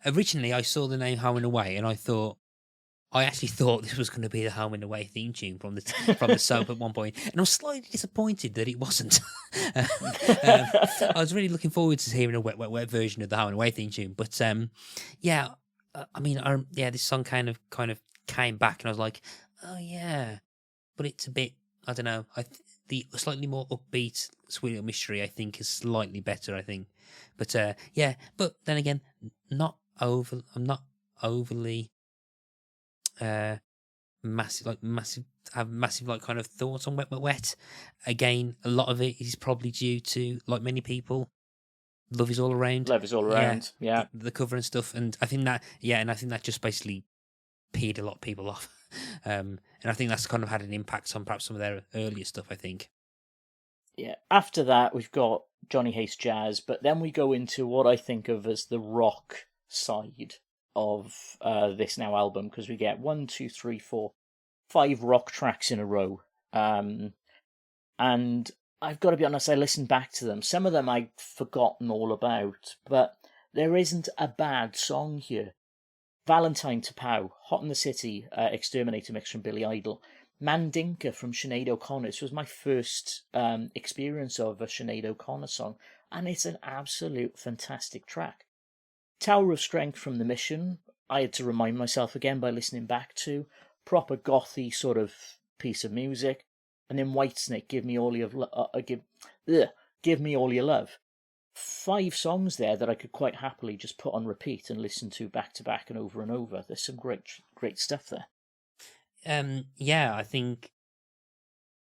Originally I saw the name Home and Away, and I actually thought this was going to be the Home and Away theme tune from the soap at one point, and I was slightly disappointed that it wasn't. I was really looking forward to hearing a Wet Wet Wet version of the Home and Away theme tune, but yeah, this song kind of came back, and I was like, oh yeah, but it's a bit, I don't know. The slightly more upbeat Sweet Little Mystery, I think, is slightly better. I think, but yeah, but then again, I'm not overly massive like kind of thoughts on Wet Wet Wet. Again, a lot of it is probably due to, like many people, Love Is All Around. Love Is All Around, yeah. The cover and stuff, and I think that just basically peed a lot of people off. And I think that's kind of had an impact on perhaps some of their earlier stuff, I think. Yeah. After that, we've got Johnny Hates Jazz, but then we go into what I think of as the rock side of this now album, because we get 1, 2, 3, 4, 5 rock tracks in a row. And I've got to be honest, I listened back to them. Some of them I'd forgotten all about, but there isn't a bad song here. Valentine to Pow, Hot in the City, Exterminator mix from Billy Idol, Mandinka from Sinead O'Connor. This was my first experience of a Sinead O'Connor song, and it's an absolute fantastic track. Tower of Strength from The Mission, I had to remind myself again by listening back to. Proper gothy sort of piece of music. And then Whitesnake, Give Me All Your Love. 5 songs there that I could quite happily just put on repeat and listen to back and over and over. There's some great stuff there. Yeah, I think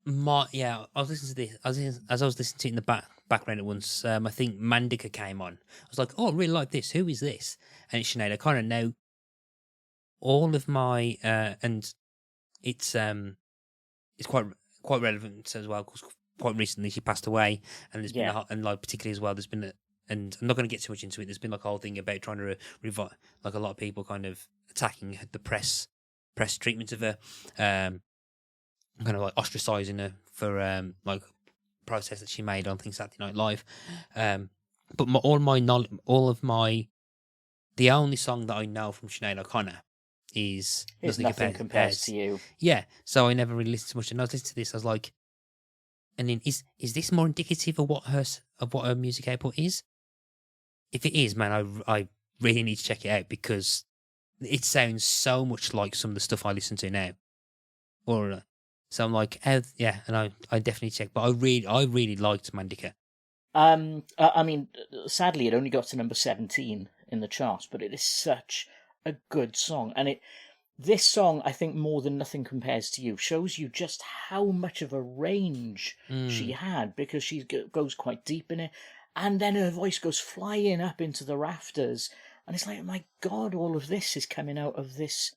I was listening to this as I was listening to it in the background at once. I think Mandika came on. I was like, oh, I really like this. Who is this? And it's Sinead O'Connor. Now, all of my and it's quite relevant as well, because quite recently she passed away, and there's been particularly as well, there's been and I'm not going to get too much into it. There's been like a whole thing about trying to revive, like a lot of people kind of attacking the press treatment of her, kind of like ostracizing her for like protest that she made on Saturday Night Live. But the only song that I know from Sinead O'Connor is Nothing Compares to You. Yeah, so I never really listened to much, and I was listening to this, I was like, and then is this more indicative of what her music output is? If it is, man, I really need to check it out, because it sounds so much like some of the stuff I listen to now. So I'm like, yeah, and I definitely check. But I really liked Mandika. I mean, sadly, it only got to number 17 in the charts, but it is such a good song, and this song, I think, more than Nothing Compares to You, shows you just how much of a range she had, because she goes quite deep in it, and then her voice goes flying up into the rafters, and it's like, oh my God, all of this is coming out of this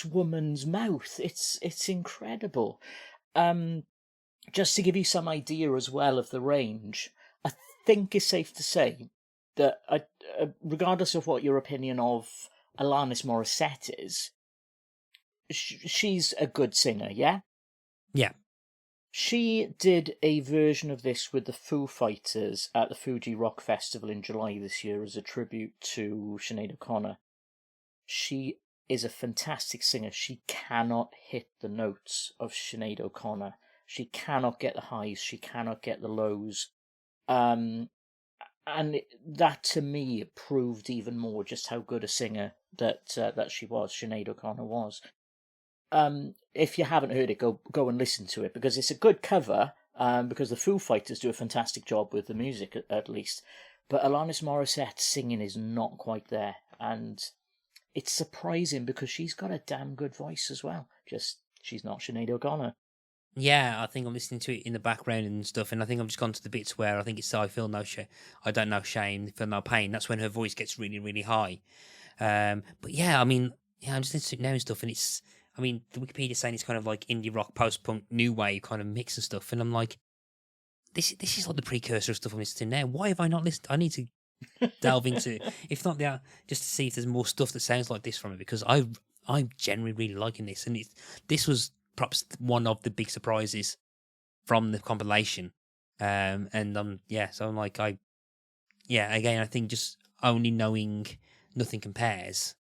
woman's mouth. It's incredible. Just to give you some idea as well of the range, I think it's safe to say that, regardless of what your opinion of Alanis Morissette is, she's a good singer, yeah? Yeah. She did a version of this with the Foo Fighters at the Fuji Rock Festival in July this year as a tribute to Sinead O'Connor. She is a fantastic singer. She cannot hit the notes of Sinead O'Connor. She cannot get the highs. She cannot get the lows. And that to me proved even more just how good a singer that she was. Sinead O'Connor was. If you haven't heard it, go and listen to it, because it's a good cover. Because the Foo Fighters do a fantastic job with the music, at least. But Alanis Morissette's singing is not quite there, and it's surprising because she's got a damn good voice as well. Just she's not Sinead O'Connor. Yeah, I think I'm listening to it in the background and stuff, and I think I've just gone to the bits where I think it's I feel no shame, I don't know shame, feel no pain. That's when her voice gets really, really high. But yeah, I mean, yeah, I'm just listening to it now and stuff, and it's, I mean, the Wikipedia saying it's kind of like indie rock, post punk, new wave kind of mix and stuff, and I'm like, this is like the precursor of stuff I'm listening to now. Why have I not listened? I need to delve into, if not the, just to see if there's more stuff that sounds like this from it, because I'm generally really liking this, and this was perhaps one of the big surprises from the compilation. And yeah, so I'm like, again, I think just only knowing Nothing Compares,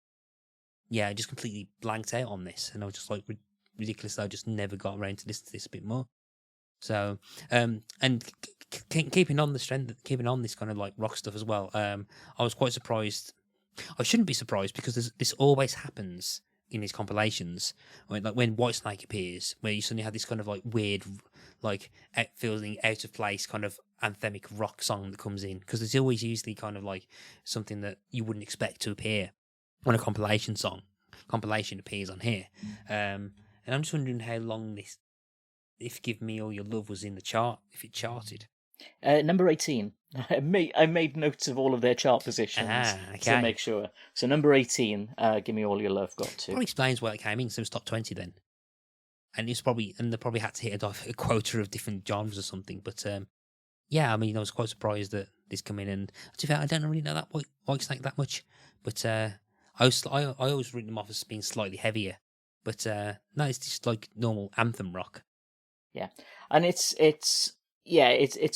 yeah, I just completely blanked out on this, and I was just like, ridiculous that I just never got around to listen to this a bit more. So, and keeping on keeping on this kind of like rock stuff as well, I was quite surprised. I shouldn't be surprised, because this always happens in these compilations, when Whitesnake appears, where you suddenly have this kind of like weird, like feeling out of place kind of anthemic rock song that comes in, because there's always usually kind of like something that you wouldn't expect to appear when a compilation appears on here. And I'm just wondering how long this, if Give Me All Your Love was in the chart, if it charted. Number 18. I made notes of all of their chart positions to make sure. So number 18, Give Me All Your Love, got to. Probably explains why it came in, so it's top 20 then. And they probably had to hit a quota of different genres or something. But yeah, I mean, I was quite surprised that this come in. And to be fair, I don't really know that Whitesnake that much. But I always written them off as being slightly heavier. But no, it's just like normal anthem rock. Yeah, and it's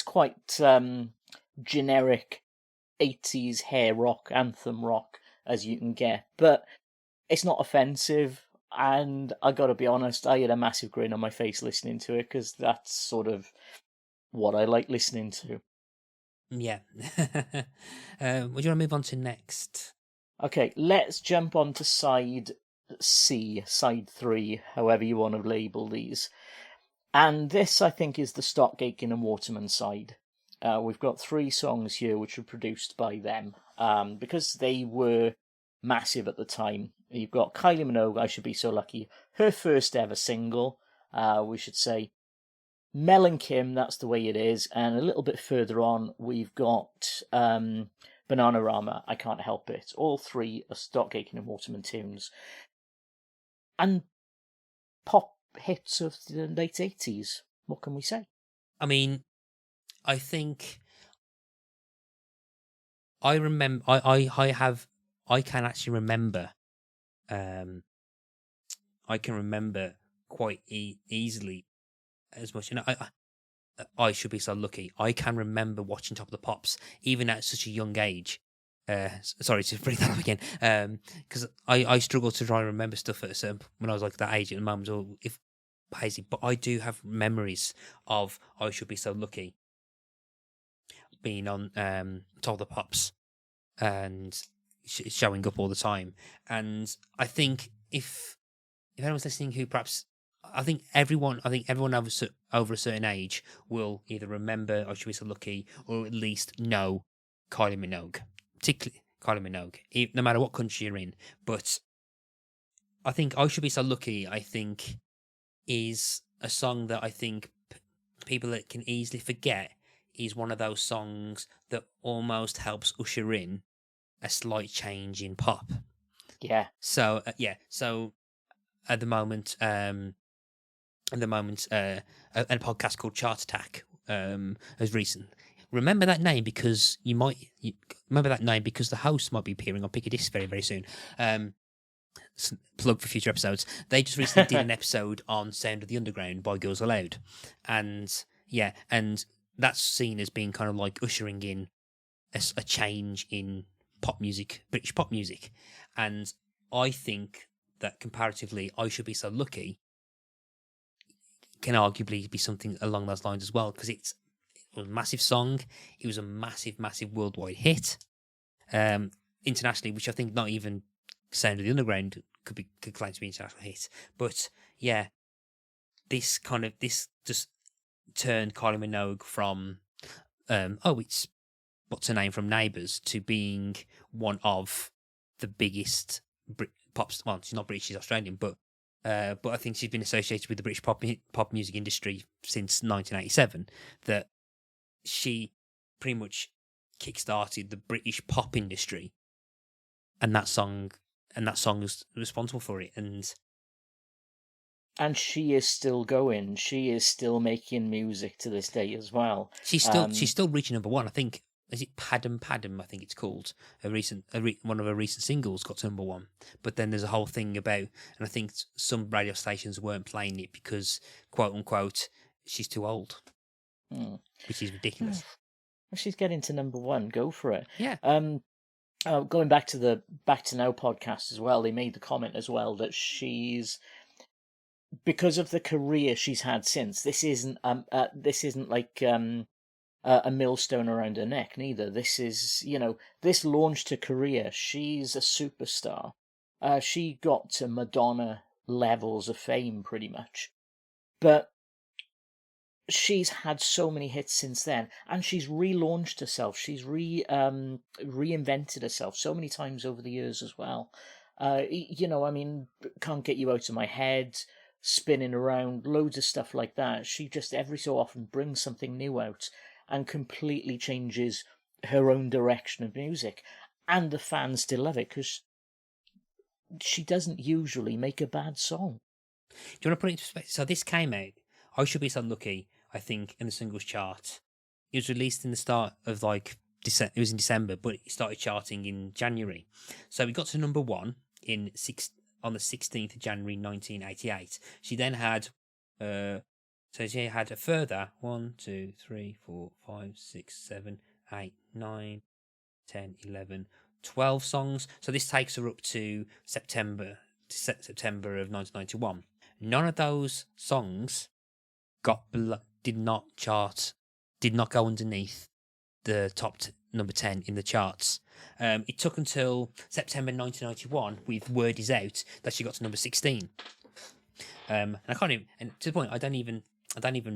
quite generic 80s hair rock, anthem rock as you can get, but it's not offensive. And I gotta be honest, I had a massive grin on my face listening to it, because that's sort of what I like listening to. Yeah. What do you want to move on to next? Okay, let's jump on to side C, side 3, however you want to label these. And this, I think, is the Stock Aitken and Waterman side. We've got 3 songs here which were produced by them, because they were massive at the time. You've got Kylie Minogue, I Should Be So Lucky, her first ever single, we should say. Mel and Kim, That's the Way It Is, and a little bit further on, we've got Bananarama, I Can't Help It. All 3 are Stock Aitken and Waterman tunes. And pop hits of the late 80s. What can we say? I mean, I think I remember. I can actually remember. I can remember quite easily as much. I Should Be So Lucky. I can remember watching Top of the Pops even at such a young age. Sorry to bring that up again. Because I struggle to try and remember stuff at a certain when I was like that age at the moment, or if hazy. But I do have memories of I Should Be So Lucky being on Top of the Pops and showing up all the time. And I think if anyone's listening who perhaps I think everyone over a certain age will either remember "I Should Be So Lucky" or at least know Kylie Minogue, particularly Kylie Minogue, no matter what country you're in. But I think "I Should Be So Lucky," I think, is a song that I think people that can easily forget is one of those songs that almost helps usher in a slight change in pop. Yeah. So at the moment, a podcast called Chart Attack as recent. Remember that name because remember that name because the host might be appearing on Pick a Disc very, very soon. Plug for future episodes. They just recently did an episode on Sound of the Underground by Girls Aloud, and that's seen as being kind of like ushering in a change in pop music, British pop music, and I think that comparatively, "I Should Be So Lucky" can arguably be something along those lines as well, because it was a massive song. It was a massive, massive worldwide hit internationally, which I think not even Sound of the Underground could claim to be an international hit. But yeah, this just turned Kylie Minogue from it's what's her name from Neighbours to being one of the biggest pop. Well, she's not British; she's Australian, but I think she's been associated with the British pop music industry since 1987. That she pretty much kick-started the British pop industry, and that song is responsible for it. And she is still going. She is still making music to this day as well. She's still reaching number one. I think, is it Padam Padam? I think it's called. One of her recent singles got to number one. But then there's a whole thing about, and I think some radio stations weren't playing it because, quote unquote, she's too old, which is ridiculous. Well, she's getting to number one. Go for it. Yeah. Going back to the Back to Now podcast as well, they made the comment as well that she's, because of the career she's had since, this isn't like a millstone around her neck. Neither. This is, this launched her career. She's a superstar. She got to Madonna levels of fame pretty much, but she's had so many hits since then, and she's relaunched herself. She's reinvented herself so many times over the years as well. Can't Get You Out of My Head, Spinning Around, loads of stuff like that. She just every so often brings something new out and completely changes her own direction of music, and the fans still love it because she doesn't usually make a bad song. Do you want to put it into perspective? So this came out, "I Should Be So Lucky," I think, in the singles chart. It was released in the start of it was in December, but it started charting in January. So we got to number one on the 16th of January 1988. She then had she had a further 1, 2, 3, 4, 5, 6, 7, 8, 9, 10, 11, 12 songs. So this takes her up to September of 1991. None of those songs did not go underneath the top number 10 in the charts. It took until September 1991 with "Word Is Out" that she got to number 16. And I can't even, and to the point, I don't even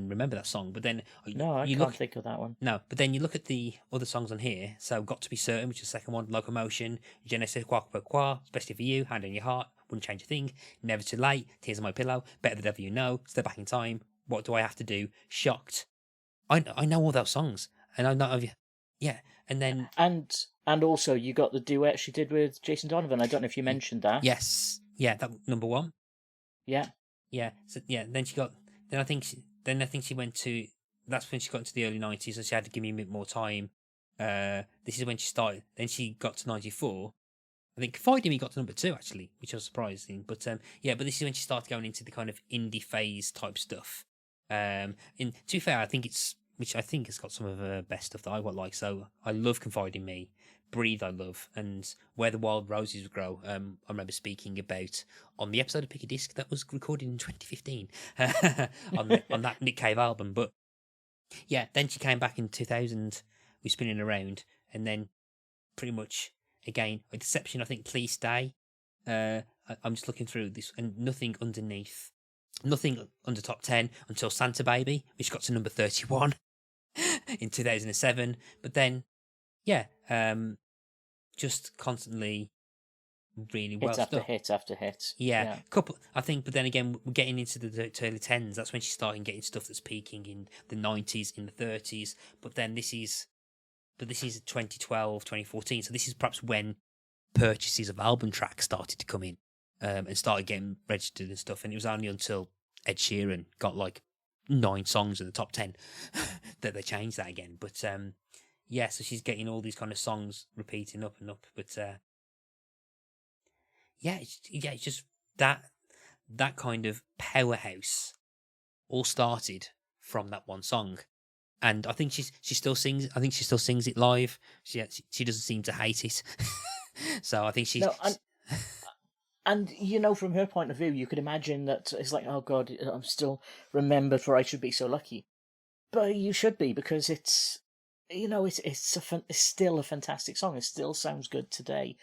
remember that song. But then I can't think of that one. No, but then you look at the other songs on here. So "Got to Be Certain," which is the second one, "Locomotion," "Je ne sais quoi que quoi," "Especially for You," "Hand on Your Heart," "Wouldn't Change a Thing," "Never Too Late," "Tears on My Pillow," "Better the Devil You Know," "Step Back in Time," "What Do I Have to Do," "Shocked." I know all those songs, and I know, yeah, and then and also you got the duet she did with Jason Donovan. I don't know if you mentioned that. Yes, yeah, that number one. Yeah, so yeah. Then I think she went to. That's when she got into the early 90s, so she had to give me a bit more time. This is when she started. Then she got to 94. I think "Confide in Me" got to number 2 actually, which was surprising. But but this is when she started going into the kind of indie phase type stuff. To be fair, I think which I think has got some of the best stuff that I would like. So I love "Confide in Me," "Breathe" I love, and "Where the Wild Roses Grow." I remember speaking about on the episode of Pick a Disc that was recorded in 2015 on that Nick Cave album. But yeah, then she came back in 2000 with "Spinning Around," and then pretty much again, with the exception I think "Please Stay." I'm just looking through this, and nothing underneath nothing under top 10 until Santa Baby, which got to number 31 in 2007. But then, yeah, just constantly really well Hit after stuff. hit after hit. Yeah, Yeah. couple. I think, but then again, we're getting into the early tens. That's when she's starting getting stuff that's peaking in the 90s, in the 30s. But then this is 2012, 2014. So this is perhaps when purchases of album tracks started to come in, and started getting registered and stuff. And it was only until Ed Sheeran got like 9 songs in the top 10 that they changed that again. But yeah, so she's getting all these kind of songs repeating up and up. But yeah, it's just that kind of powerhouse all started from that one song. And I think she still sings. I think she still sings it live. She doesn't seem to hate it. So I think she's. No, and from her point of view, you could imagine that it's like, oh God, I'm still remembered for I should be so lucky. But you should be, because it's still a fantastic song. It still sounds good today.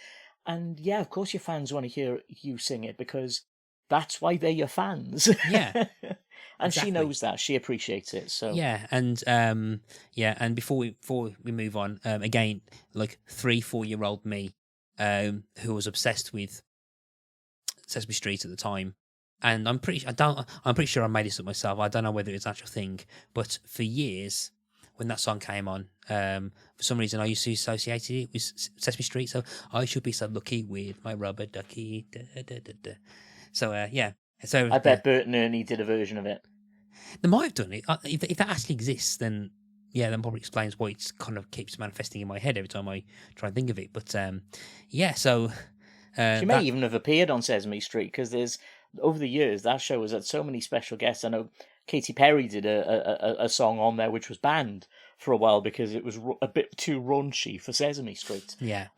And yeah, of course your fans want to hear you sing it, because that's why they're your fans. Yeah. And Exactly. she knows that. She appreciates it. So yeah, and before we move on, again, like 3-4-year-old me, who was obsessed with Sesame Street at the time, and I'm pretty sure I made this up myself. I don't know whether it's an actual thing, but for years when that song came on, for some reason I used to associate it with Sesame Street. So I should be so lucky with my rubber ducky. Da, da, da, da. So yeah. So I bet Bert and Ernie did a version of it. They might have done it. If that actually exists, then yeah, that probably explains why it kind of keeps manifesting in my head every time I try and think of it. But yeah, so She may even have appeared on Sesame Street, because there's, over the years, that show has had so many special guests. I know Katy Perry did a song on there which was banned for a while because it was a bit too raunchy for Sesame Street. Yeah.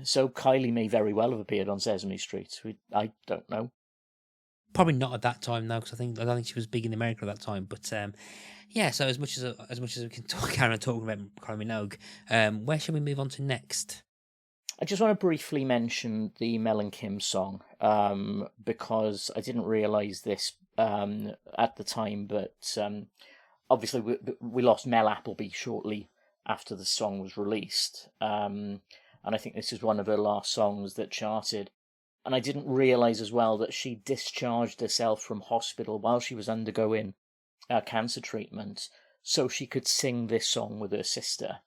So Kylie may very well have appeared on Sesame Street. I don't know. Probably not at that time though, because I don't think she was big in America at that time. But yeah, so as much as we can carry on talking about Kylie Minogue, where shall we move on to next? I just want to briefly mention the Mel and Kim song, because I didn't realise this at the time, but obviously we lost Mel Appleby shortly after the song was released, and I think this is one of her last songs that charted. And I didn't realise as well that she discharged herself from hospital while she was undergoing cancer treatment, so she could sing this song with her sister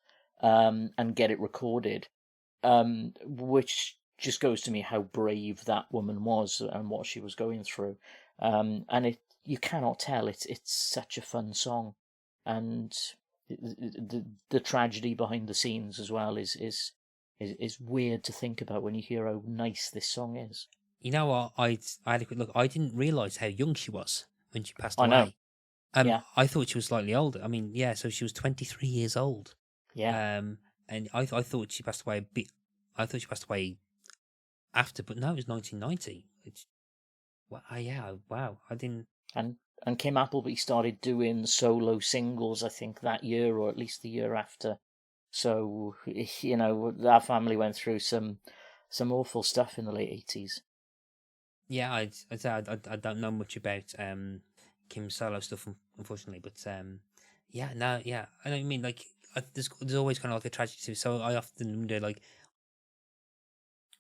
and get it recorded, which just goes to me how brave that woman was and what she was going through. And you cannot tell. It's such a fun song, and the tragedy behind the scenes as well is weird to think about when you hear how nice this song is. You know what? I had a quick look. I didn't realise how young she was when she passed away. I know. Yeah. I thought she was slightly older. I mean, yeah, so she was 23 years old. Yeah. And I thought she passed away a bit. I thought she passed away after, but no, it was 1990. Wow. I didn't. And Kim Appleby started doing solo singles, I think, that year, or at least the year after. So, our family went through some awful stuff in the late 80s. Yeah, I don't know much about Kim's solo stuff, unfortunately, but yeah, no, yeah, I know what you mean. Like, there's always kind of like a tragedy to it, so I often wonder like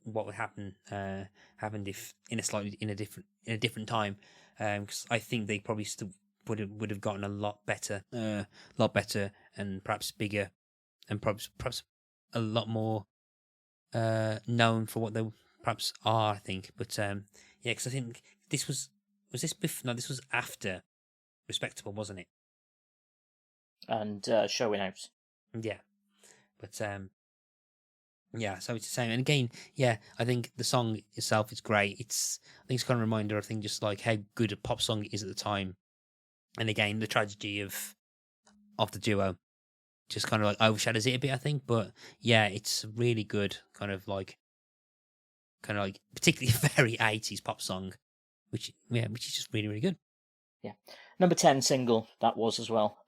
what would happened if in a different time, because I think they probably still would have gotten a lot better, and perhaps bigger, and perhaps a lot more known for what they perhaps are, I think. But yeah, because I think this was this before? No, this was after Respectable, wasn't it? And Showing House. Yeah, but yeah, so it's the same. And again, yeah, I think the song itself is great. I think it's kind of a reminder, I think, just like how good a pop song is at the time. And again, the tragedy of the duo just kind of like overshadows it a bit, I think. But yeah, it's really good, kind of like particularly very 80s pop song, which is just really, really good. Yeah. Number 10 single, that was as well.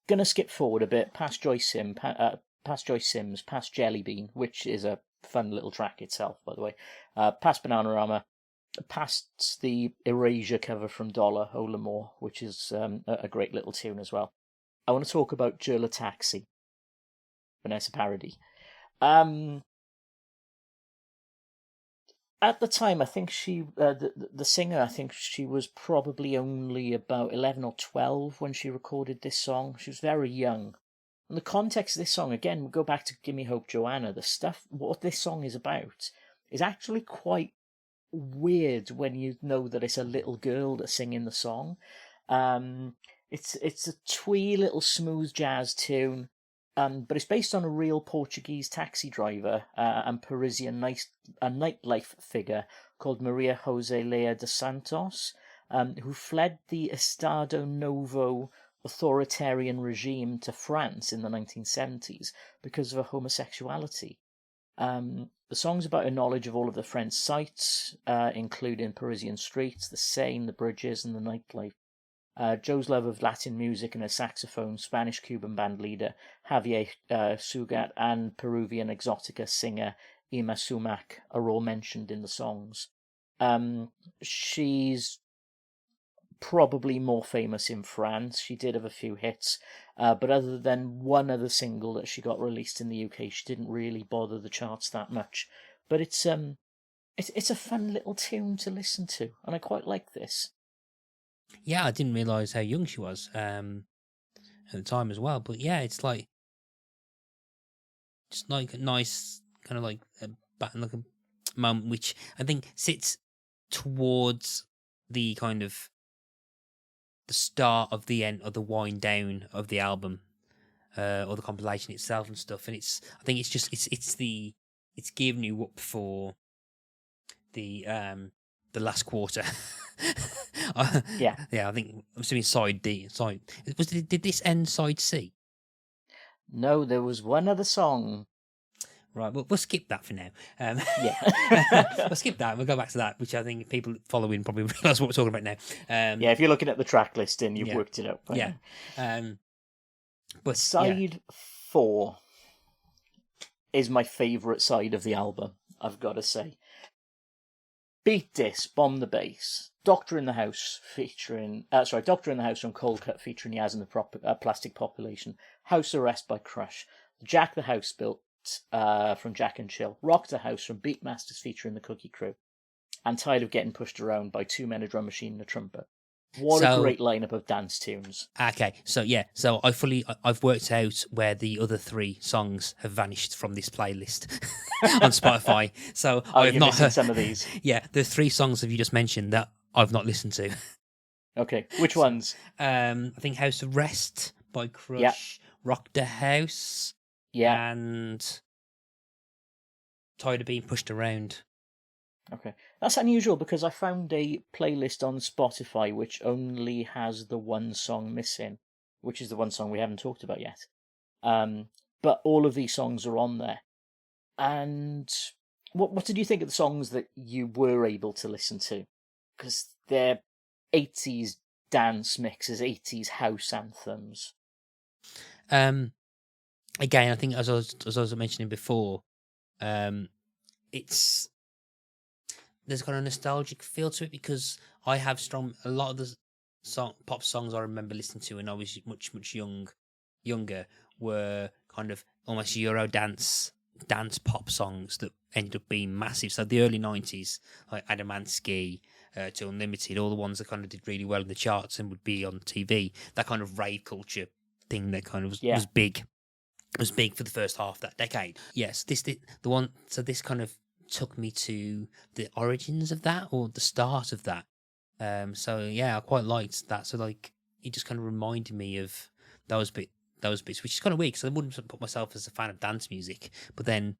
Gonna skip forward a bit past Joyce Sims, past Jelly Bean, which is a fun little track itself, by the way. Past Bananarama, past the Erasure cover from Dollar Olamore, which is a great little tune as well. I want to talk about Jula Taxi, Vanessa Paradis. At the time, I think the singer, I think she was probably only about 11 or 12 when she recorded this song. She was very young. And the context of this song, again, we go back to Gimme Hope Joanna. The stuff, what this song is about, is actually quite weird when you know that it's a little girl that's singing the song. It's a twee little smooth jazz tune. But it's based on a real Portuguese taxi driver and Parisian nightlife figure called Maria Jose Lea de Santos, who fled the Estado Novo authoritarian regime to France in the 1970s because of her homosexuality. The song's about her knowledge of all of the French sights, including Parisian streets, the Seine, the bridges, and the nightlife. Joe's love of Latin music and her saxophone, Spanish-Cuban band leader Javier Sugat, and Peruvian exotica singer Ima Sumac are all mentioned in the songs. She's probably more famous in France. She did have a few hits, but other than one other single that she got released in the UK, she didn't really bother the charts that much. But it's a fun little tune to listen to, and I quite like this. Yeah, I didn't realise how young she was at the time as well. But yeah, it's like just like a nice kind of like like a moment which I think sits towards the kind of the start of the end of the wind down of the album or the compilation itself and stuff. And I think it's giving you up for the last quarter. Yeah. I think I'm assuming side D. Did this end side C? No, there was one other song. Right, we'll skip that for now. Yeah. We'll skip that. We'll go back to that, which I think people following probably realise what we're talking about now. Yeah, if you're looking at the track listing, you've worked it out. Yeah. But side 4 is my favourite side of the album, I've got to say. Beat This, Bomb the Bass, Doctor in the House Doctor in the House from Cold Cut featuring Yaz and the Plastic Population, House Arrest by Crush, Jack the House Built from Jack and Chill, Rock the House from Beatmasters featuring the Cookie Crew, and Tired of Getting Pushed Around by Two Men, a Drum Machine and a Trumpet. What a great lineup of dance tunes. Okay, so I've worked out where the other 3 songs have vanished from this playlist on Spotify. So I've not heard some of these. Yeah, the 3 songs that you just mentioned that I've not listened to. Okay, which ones? I think House Arrest by Crush, Rock the House, and Tired of Being Pushed Around. Okay. That's unusual because I found a playlist on Spotify which only has the one song missing, which is the one song we haven't talked about yet. But all of these songs are on there. And what did you think of the songs that you were able to listen to? Because they're 80s dance mixes, 80s house anthems. Again, I think as I was mentioning before, there's got a nostalgic feel to it because I have a lot of the pop songs I remember listening to when I was much younger were kind of almost Euro dance pop songs that ended up being massive. So the early 90s, like Adamansky to Unlimited, all the ones that kind of did really well in the charts and would be on TV, that kind of rave culture thing that kind of was big. Was big for the first half of that decade. Yes, this kind of took me to the origins of that or the start of that. So yeah, I quite liked that. So like, it just kind of reminded me of those bits, which is kind of weird because I wouldn't put myself as a fan of dance music, but then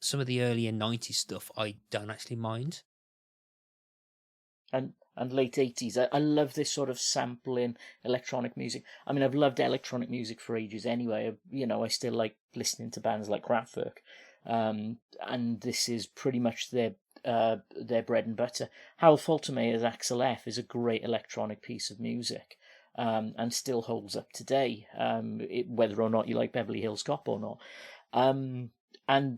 some of the earlier 90s stuff I don't actually mind. And late 80s. I love this sort of sampling electronic music. I mean, I've loved electronic music for ages anyway. I still like listening to bands like Kraftwerk. And this is pretty much their bread and butter. Hal Faltermeyer's Axel F is a great electronic piece of music, and still holds up today, whether or not you like Beverly Hills Cop or not. And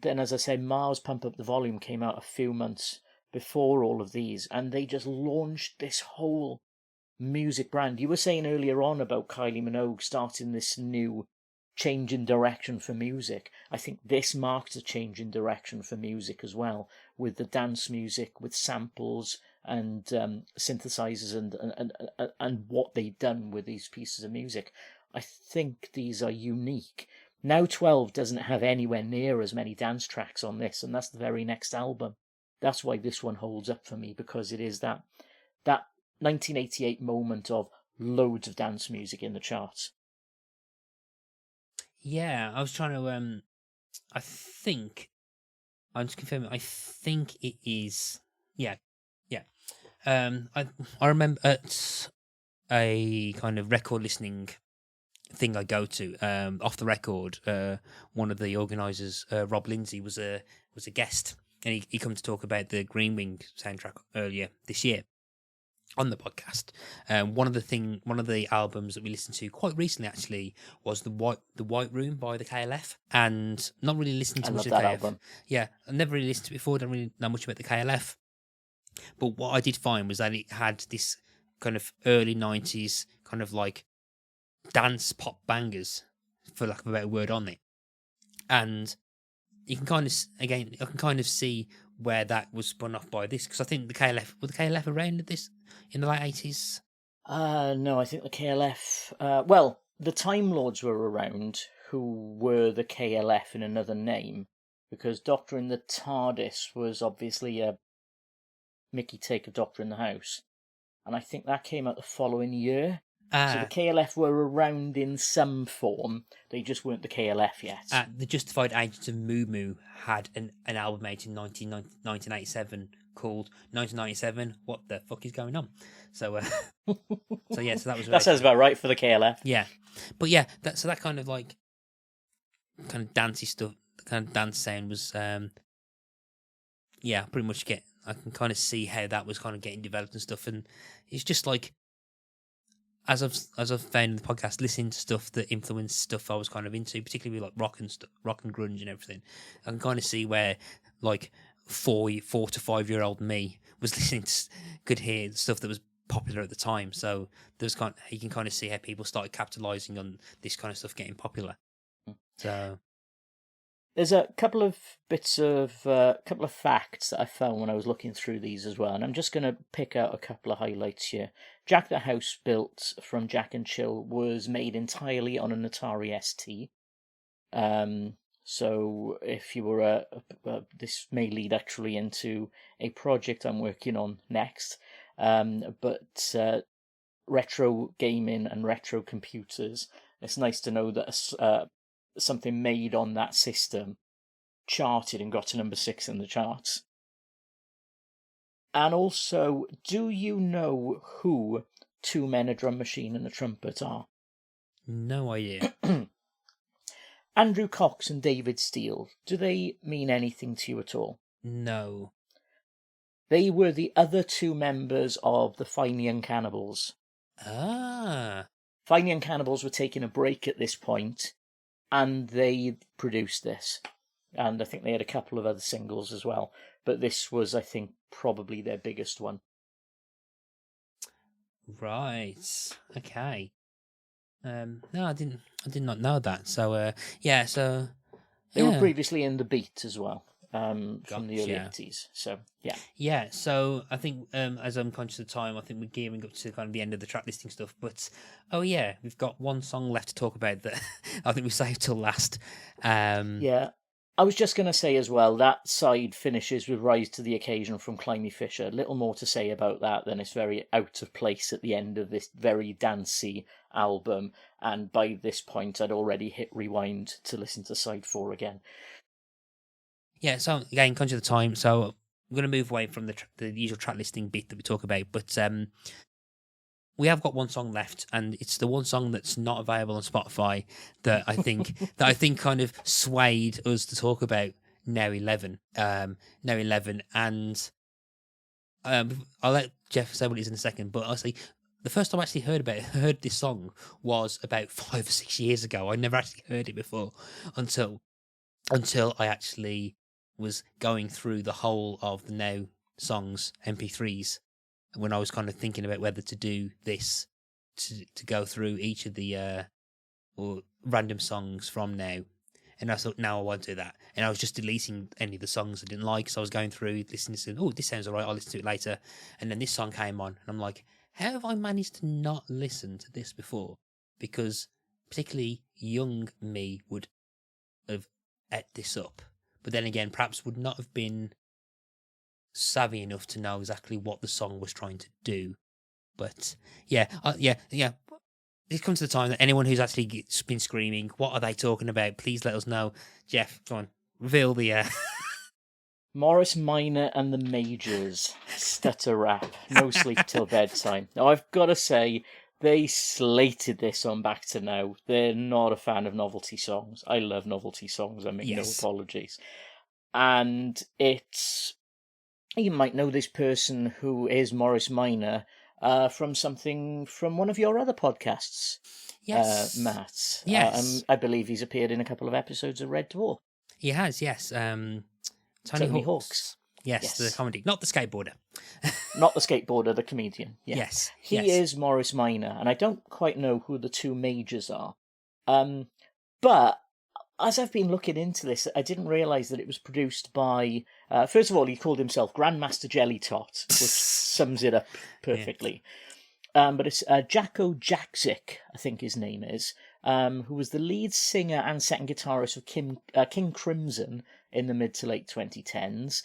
then, as I said, Mars Pump Up the Volume came out a few months before all of these, and they just launched this whole music brand. You were saying earlier on about Kylie Minogue starting this new change in direction for music. I think this marked a change in direction for music as well, with the dance music, with samples and synthesizers, and what they've done with these pieces of music. I think these are unique. Now 12 doesn't have anywhere near as many dance tracks on this, and that's the very next album. That's why this one holds up for me, because it is that 1988 moment of loads of dance music in the charts. Yeah, I was trying to. I think I'm just confirming. I think it is. Yeah, yeah. I remember at a kind of record listening thing I go to. Off the record, one of the organisers, Rob Lindsay, was a guest, and he come to talk about the Green Wing soundtrack earlier this year on the podcast. One of the albums that we listened to quite recently actually was the White Room by the KLF, and not really listened to much of the KLF. Album. Yeah, I never really listened to it before. Don't really know much about the KLF, but what I did find was that it had this kind of early 90s kind of like dance pop bangers, for lack of a better word, on it, and you can kind of I can kind of see where that was spun off by this, because I think the KLF around this in the late 80s? No, I think the KLF. Well, the Time Lords were around, who were the KLF in another name, because Doctor in the TARDIS was obviously a Mickey take of Doctor in the House, and I think that came out the following year. So the KLF were around in some form, they just weren't the KLF yet. The Justified Agents of Moo Moo had an album made in 1987 called 1997. What the fuck is going on? So, so that was that sounds about right for the KLF. Yeah, but yeah, that kind of like kind of dancey stuff, the kind of dance sound was, yeah, pretty much I can kind of see how that was kind of getting developed and stuff, and it's just like, as I've found in the podcast, listening to stuff that influenced stuff I was kind of into, particularly like rock and grunge and everything, I can kind of see where like 4 to 5 year old me was listening to, could hear stuff that was popular at the time. So there's you can kind of see how people started capitalizing on this kind of stuff getting popular. So there's a couple of bits of couple of facts that I found when I was looking through these as well, and I'm just going to pick out a couple of highlights here. Jack the House Built from Jack and Chill was made entirely on an Atari ST. So if you were this may lead actually into a project I'm working on next. But retro gaming and retro computers, it's nice to know that something made on that system charted and got to number 6 in the charts. And also, do you know who Two Men, a Drum Machine and a Trumpet are? No idea. Andrew Cox and David Steele, do they mean anything to you at all? No. They were the other 2 members of the Fine Young Cannibals. Ah. Fine Young Cannibals were taking a break at this point, and they produced this. And I think they had a couple of other singles as well. But this was, I think, probably their biggest one. Right. Okay. No, I did not know that. So, yeah, so... They were previously in The Beat as well, from the early 80s. So, yeah. Yeah, so I think, as I'm conscious of time, I think we're gearing up to kind of the end of the track listing stuff. But, oh yeah, we've got one song left to talk about that I think we saved till last. Yeah. I was just going to say as well, that side finishes with Rise to the Occasion from Climby Fisher. Little more to say about that than it's very out of place at the end of this very dancey album. And by this point, I'd already hit rewind to listen to side 4 again. Yeah, so again, conscious of the time, so we're going to move away from the usual track listing bit that we talk about. But we have got one song left, and it's the one song that's not available on Spotify that I think kind of swayed us to talk about Now 11. And I'll let Geoff say what it is in a second. But I'll say the first time I actually heard this song was about 5 or 6 years ago. I never actually heard it before until I actually was going through the whole of the Now songs, MP3s, when I was kind of thinking about whether to do this, to go through each of the or random songs from now. And I thought, no, I won't do that. And I was just deleting any of the songs I didn't like. So I was going through, listening to, oh, this sounds all right, I'll listen to it later. And then this song came on, and I'm like, how have I managed to not listen to this before? Because particularly young me would have ate this up. But then again, perhaps would not have been savvy enough to know exactly what the song was trying to do. But yeah. It comes to the time that anyone who's actually been screaming, what are they talking about? Please let us know. Geoff, go on, reveal the... Morris Minor and the Majors, stutter rap, no sleep till bedtime. Now, I've got to say, they slated this on Back to Now. They're not a fan of novelty songs. I love novelty songs, I make no apologies. And it's... You might know this person who is Morris Minor from one of your other podcasts, Yes. Matt. Yes. I believe he's appeared in a couple of episodes of Red Dwarf. He has, yes. Tony Hawk's. Yes, the comedy. Not the skateboarder. Not the skateboarder, the comedian. Yeah. Yes. He is Morris Minor, and I don't quite know who the two majors are. But as I've been looking into this, I didn't realise that it was produced by... first of all, he called himself Grandmaster Jelly Tot, which sums it up perfectly. Yeah. But it's Jacko Jackzik, I think his name is, who was the lead singer and second guitarist of King Crimson in the mid to late 2010s.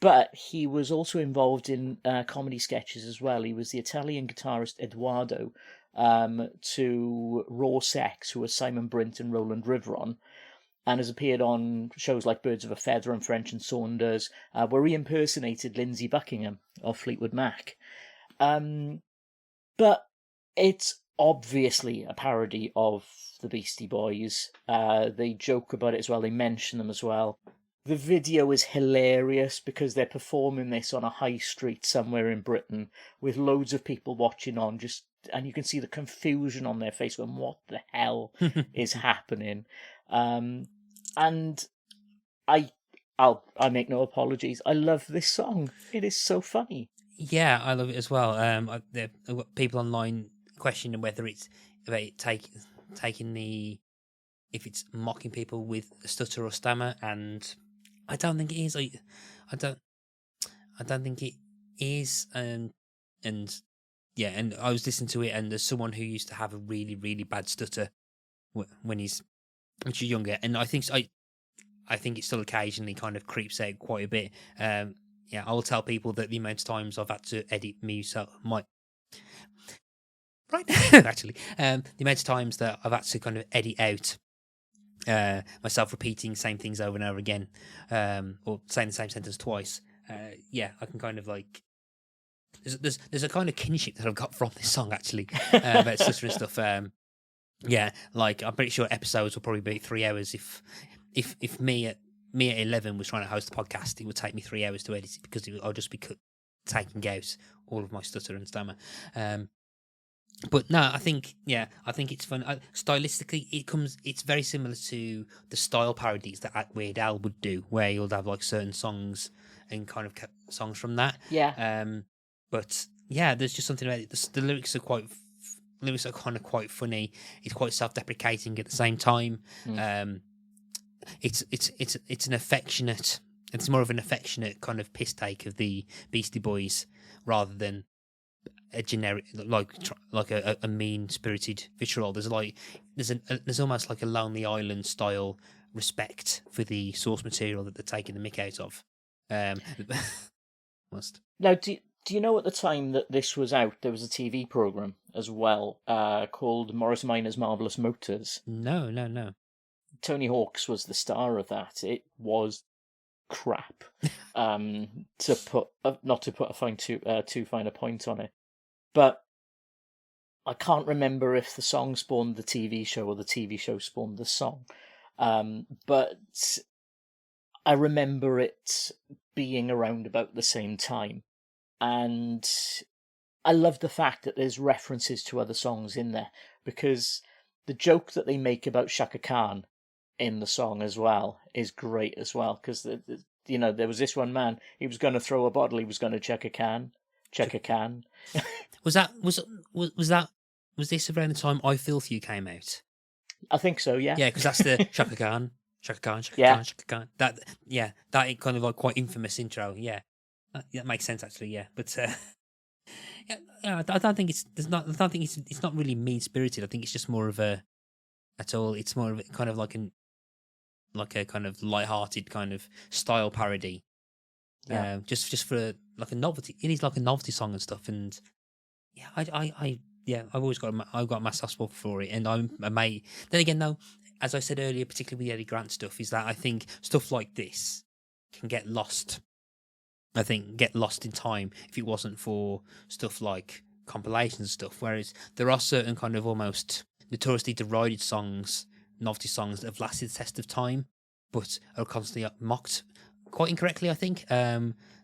But he was also involved in comedy sketches as well. He was the Italian guitarist Eduardo to Raw Sex, who was Simon Brint and Roland Riveron, and has appeared on shows like Birds of a Feather and French and Saunders, where he impersonated Lindsey Buckingham of Fleetwood Mac. But it's obviously a parody of the Beastie Boys. They joke about it as well, they mention them as well. The video is hilarious because they're performing this on a high street somewhere in Britain with loads of people watching on, and you can see the confusion on their face when what the hell is happening. And I make no apologies. I love this song. It is so funny. Yeah, I love it as well. There are people online questioning whether it's about taking the, if it's mocking people with stutter or stammer, and I don't think it is. I don't think it is. And yeah, and I was listening to it, and there's someone who used to have a really, really bad stutter when he's much younger, and I think it still occasionally kind of creeps out quite a bit. Yeah, I will tell people that the amount of times I've had to edit myself, actually, the amount of times that I've had to kind of edit out myself repeating the same things over and over again, or saying the same sentence twice. Yeah, I can kind of like. There's a kind of kinship that I've got from this song actually about stutter and stuff. Yeah, like I'm pretty sure episodes will probably be 3 hours. If me at 11 was trying to host a podcast, it would take me 3 hours to edit it because I'll just be taking out all of my stutter and stammer. But no, I think it's fun. Stylistically, it's very similar to the style parodies that Weird Al would do, where you'll have like certain songs and kind of songs from that. Yeah. But yeah, there's just something about it. The lyrics are kind of quite funny. It's quite self-deprecating at the same time. It's an affectionate. It's more of an affectionate kind of piss take of the Beastie Boys rather than a generic like a mean-spirited vitriol. There's almost like a Lonely Island style respect for the source material that they're taking the mick out of. Now, do you know at the time that this was out, there was a TV program as well called Morris Minor's Marvelous Motors? No. Tony Hawk's was the star of that. It was crap. To put not to put too fine a point on it, but I can't remember if the song spawned the TV show or the TV show spawned the song. But I remember it being around about the same time, and I love the fact that there's references to other songs in there, because the joke that they make about Shaka Khan in the song as well is great as well, because there was this one man. He was going to throw a bottle. He was going to chuck a can. Was this around the time I Feel For You came out? I think so. Yeah. Yeah, because that's the Shaka Khan, Shaka Khan, Shaka Yeah. Khan, Shaka Khan. That kind of like quite infamous intro. Yeah, that makes sense actually. Yeah, but I don't think it's not really mean spirited. I think it's just more of a at all. It's more of a kind of like a kind of light-hearted kind of style parody. Yeah. Just for like a novelty. It is like a novelty song and stuff. And yeah, I've got my soft spot for it. And I may then again though, as I said earlier, particularly with the Eddie Grant stuff, is that I think stuff like this can get lost. I think get lost in time if it wasn't for stuff like compilations and stuff. Whereas there are certain kind of almost notoriously derided songs, novelty songs that have lasted the test of time, but are constantly mocked quite incorrectly, I think.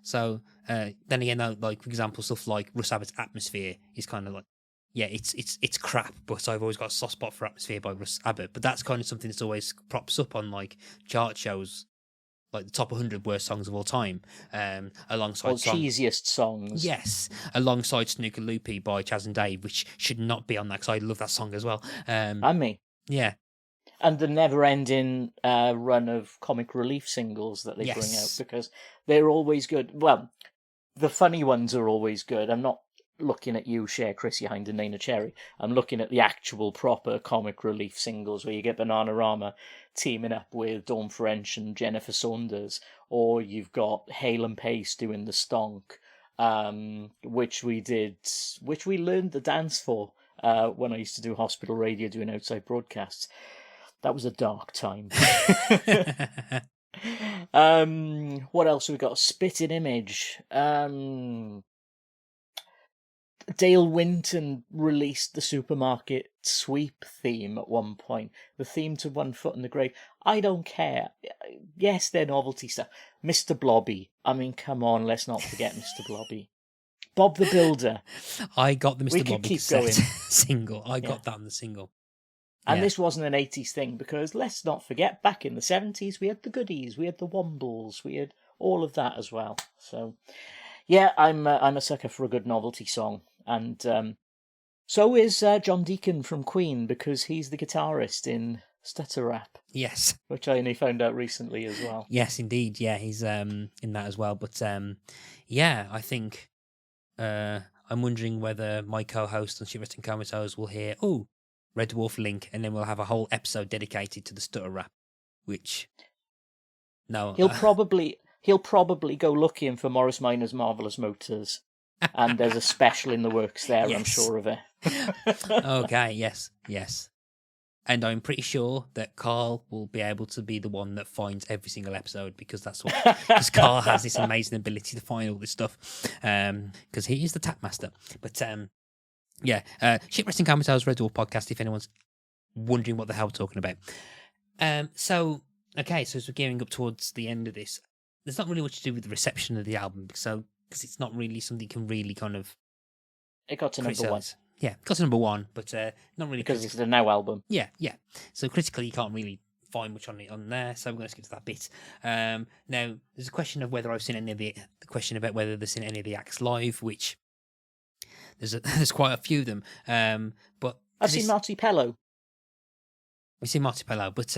So then again, though, like for example, stuff like Russ Abbott's Atmosphere is kind of like, yeah, it's crap, but I've always got a soft spot for Atmosphere by Russ Abbott. But that's kind of something that's always props up on like chart shows, like the top 100 worst songs of all time, alongside cheesiest songs. Yes, alongside Snooker Loopy by Chaz and Dave, which should not be on that because I love that song as well. And me. Yeah. And the never-ending run of comic relief singles that they bring out, because they're always good. Well, the funny ones are always good. I'm not looking at you, Cher, Chrissy Hind and Nana Cherry. I'm looking at the actual proper comic relief singles where you get Bananarama teaming up with Dawn French and Jennifer Saunders, or you've got Hale and Pace doing the Stonk, which we learned the dance for when I used to do hospital radio doing outside broadcasts. That was a dark time. What else have we got? Spitting Image. Dale Winton released the Supermarket Sweep theme at one point. The theme to One Foot in the Grave. I don't care. Yes, they're novelty stuff. Mr. Blobby. I mean, come on, let's not forget Mr. Blobby. Bob the Builder. I got the Mr. Blobby going. single. I got that on the single. And this wasn't an 80s thing, because let's not forget, back in the 70s, we had the Goodies, we had the Wombles, we had all of that as well. So, yeah, I'm a sucker for a good novelty song. And so is John Deacon from Queen, because he's the guitarist in Stutter Rap. Yes. Which I only found out recently as well. Yes, indeed. Yeah, he's in that as well. But yeah, I think I'm wondering whether my co-host on Shit Wrestling Comatose will hear, Red Dwarf link, and then we'll have a whole episode dedicated to the Stutter Rap, which he'll probably go looking for Morris Minor's Marvelous Motors, and there's a special in the works there. Yes. I'm sure of it. Okay, yes, and I'm pretty sure that Carl will be able to be the one that finds every single episode, because Carl has this amazing ability to find all this stuff, because he is the tap master. But yeah, Shit Wrestling Comatose Red Dwarf podcast, if anyone's wondering what the hell we're talking about. So as we're gearing up towards the end of this, there's not really much to do with the reception of the album, because it's not really something you can really kind of... It got to number one. Yeah, it got to number one, but not really... Because it's the Now album. Yeah. So critically, you can't really find much on it on there, so we're going to skip to that bit. Now, there's a question of whether I've seen any of the question about whether they've seen any of the acts live, which... There's quite a few of them, but I've seen Marty Pello. We've seen Marty Pello, but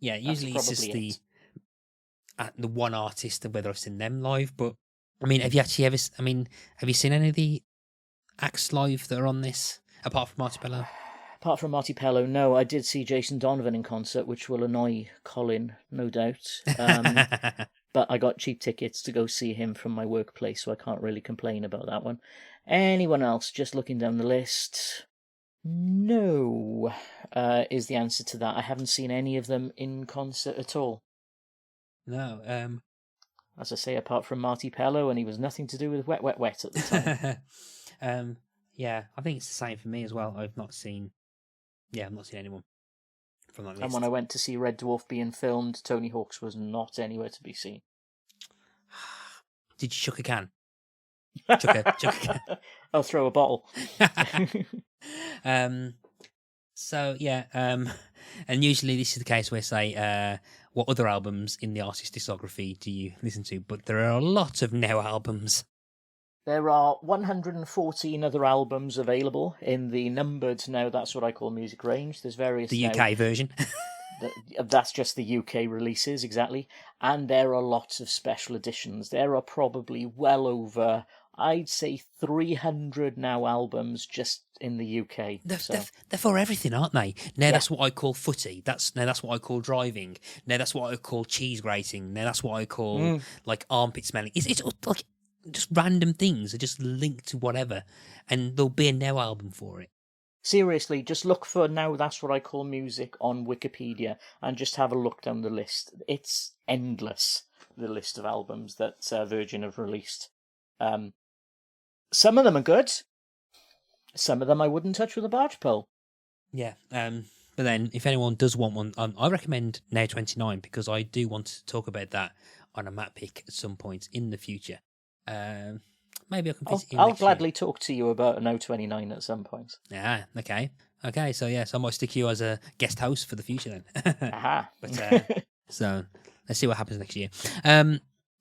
yeah, usually it's just the one artist and whether I've seen them live. But I mean, have you seen any of the acts live that are on this apart from Marty Pello? Apart from Marty Pello, no. I did see Jason Donovan in concert, which will annoy Colin, no doubt. But I got cheap tickets to go see him from my workplace, so I can't really complain about that one. Anyone else? Just looking down the list. No, is the answer to that. I haven't seen any of them in concert at all. No. As I say, apart from Marty Pello, and he was nothing to do with Wet, Wet, Wet at the time. Yeah, I think it's the same for me as well. I've not seen anyone from that list. And when I went to see Red Dwarf being filmed, Tony Hawk's was not anywhere to be seen. Did you chuck a can? Chuck a can. I'll throw a bottle. So yeah, and usually this is the case where say what other albums in the artist's discography do you listen to? But there are a lot of Now albums. There are 114 other albums available in the numbered Now That's What I Call Music range. There's various The now. UK version. That's just the UK releases, exactly. And there are lots of special editions. There are probably well over, I'd say, 300 Now albums just in the UK. They're for everything, aren't they? Now Yeah. that's what I call footy. That's what I call driving. Now that's what I call cheese grating. Now that's what I call like armpit smelling. It's like just random things are just linked to whatever, and there'll be a Now album for it. Seriously, just look for Now That's What I Call Music on Wikipedia and just have a look down the list. It's endless, the list of albums that Virgin have released. Some of them are good. Some of them I wouldn't touch with a barge pole. Yeah. But then if anyone does want one, I recommend Now 29 because I do want to talk about that on a map pick at some point in the future. Maybe I can visit you I'll next gladly year. talk to you about an 029 at some point. Ah, okay. Okay, so yes, I might stick you as a guest host for the future then. Aha. But so let's see what happens next year.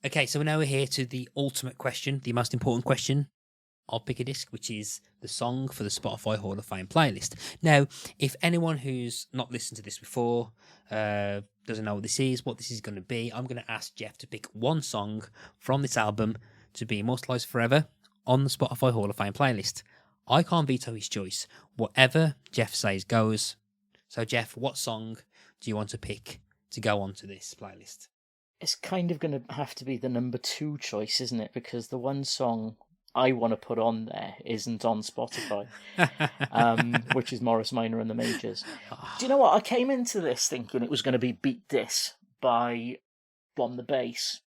Okay, so now we're here to the ultimate question, the most important question. I'll pick a disc, which is the song for the Spotify Hall of Fame playlist. Now, if anyone who's not listened to this before doesn't know what this is going to be, I'm going to ask Geoff to pick one song from this album to be immortalised forever on the Spotify Hall of Fame playlist. I can't veto his choice. Whatever Geoff says goes. So, Geoff, what song do you want to pick to go onto this playlist? It's kind of going to have to be the number 2 choice, isn't it? Because the one song I want to put on there isn't on Spotify, which is Morris Minor and the Majors. Do you know what? I came into this thinking it was going to be Beat This by Bomb the Bass.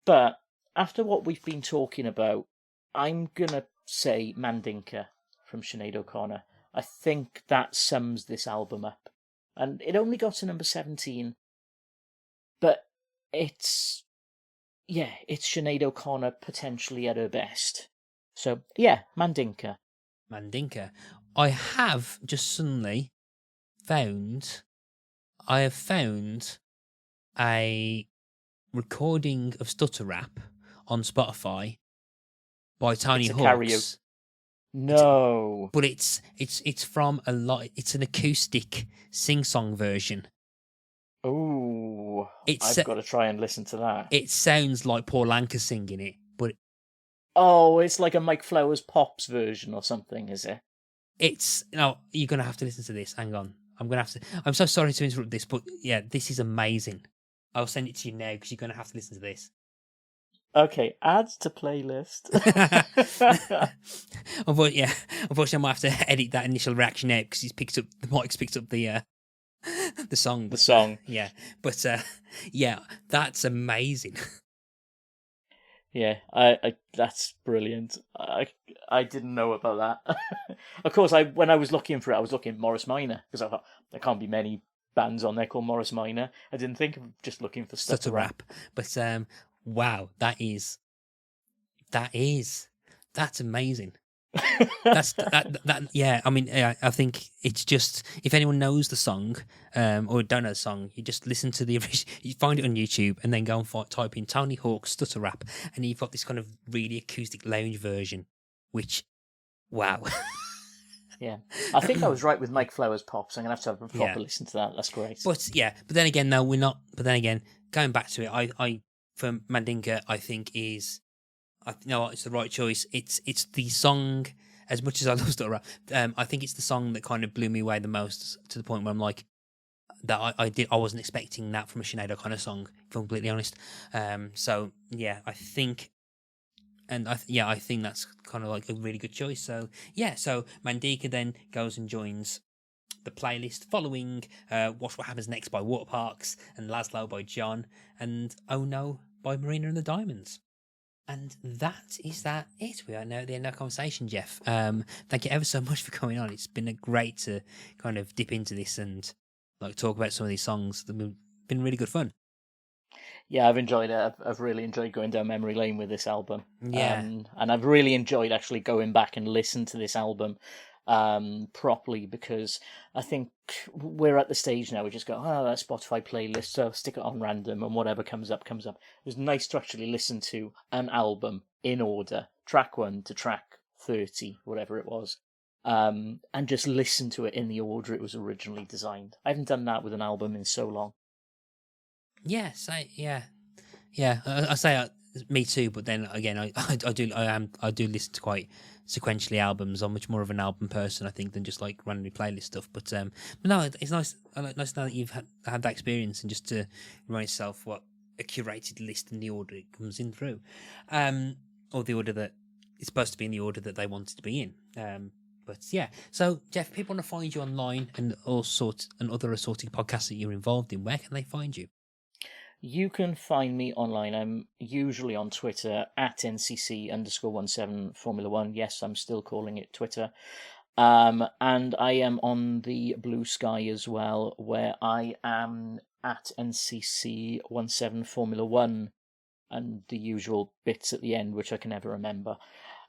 But after what we've been talking about, I'm going to say Mandinka from Sinead O'Connor. I think that sums this album up. And it only got to number 17, but it's Sinead O'Connor potentially at her best. So, yeah, Mandinka. Mandinka. I have just suddenly found a recording of Stutter Rap on Spotify by Tony It's a Hawk's. karaoke. No. But it's from a lot. It's an acoustic sing-song version. Ooh, I've got to try and listen to that. It sounds like Paul Anka singing it, but it's like a Mike Flowers Pops version or something, is it? it's you're gonna have to listen to this. Hang on, I'm so sorry to interrupt this, but yeah, this is amazing. I'll send it to you now because you're gonna have to listen to this. Okay, add to playlist. Unfortunately, I might have to edit that initial reaction out because Mike's picked up the song. The song. Yeah. But yeah, that's amazing. Yeah, I that's brilliant. I didn't know about that. Of course, when I was looking for it, I was looking at Morris Minor because I thought there can't be many bands on there called Morris Minor. I didn't think of just looking for Stutter Rap. But wow, that's amazing. Yeah, I mean, I think it's just, if anyone knows the song or don't know the song, you just listen to the original, you find it on YouTube and then go and type in Tony Hawk's Stutter Rap and you've got this kind of really acoustic lounge version, which, wow. Yeah, I think I was right with Mike Flowers Pops. I'm gonna have to have a proper listen to that. That's great. But then again, no, we're not. But then again, going back to it, I for Mandinka, I think it's the right choice. It's the song. As much as I love Stutter Rap, I think it's the song that kind of blew me away the most, to the point where I'm like, that I wasn't expecting that from a Sinead O'Connor song, if I'm completely honest. So yeah, I think. And I think that's kind of like a really good choice. So yeah, so Mandinka then goes and joins the playlist following Watch What Happens Next by Waterparks and Laszlo by John and Oh No by Marina and the Diamonds. And that is it. We are now at the end of our conversation, Geoff. Thank you ever so much for coming on. It's been great to kind of dip into this and like talk about some of these songs. They've been really good fun. Yeah, I've enjoyed it. I've really enjoyed going down memory lane with this album. Yeah. And I've really enjoyed actually going back and listen to this album properly, because I think we're at the stage now we just go, oh, that Spotify playlist, so stick it on random and whatever comes up comes up. It was nice to actually listen to an album in order, track 1 to track 30, whatever it was, and just listen to it in the order it was originally designed. I haven't done that with an album in so long. Yes, I say me too, but then again, I do listen to quite sequentially albums. I'm much more of an album person, I think, than just like randomly playlist stuff. But no, it's nice. Nice to know that you've had that experience, and just to remind yourself what a curated list in the order it comes in through, or the order that it's supposed to be in the order that they want it to be in. But yeah, so Geoff, people want to find you online and all sorts and other assorted podcasts that you're involved in. Where can they find you? You can find me online. I'm usually on Twitter at @NCC_17 Formula One. Yes, I'm still calling it Twitter. And I am on the Blue Sky as well, where I am at NCC17 Formula One, and the usual bits at the end, which I can never remember.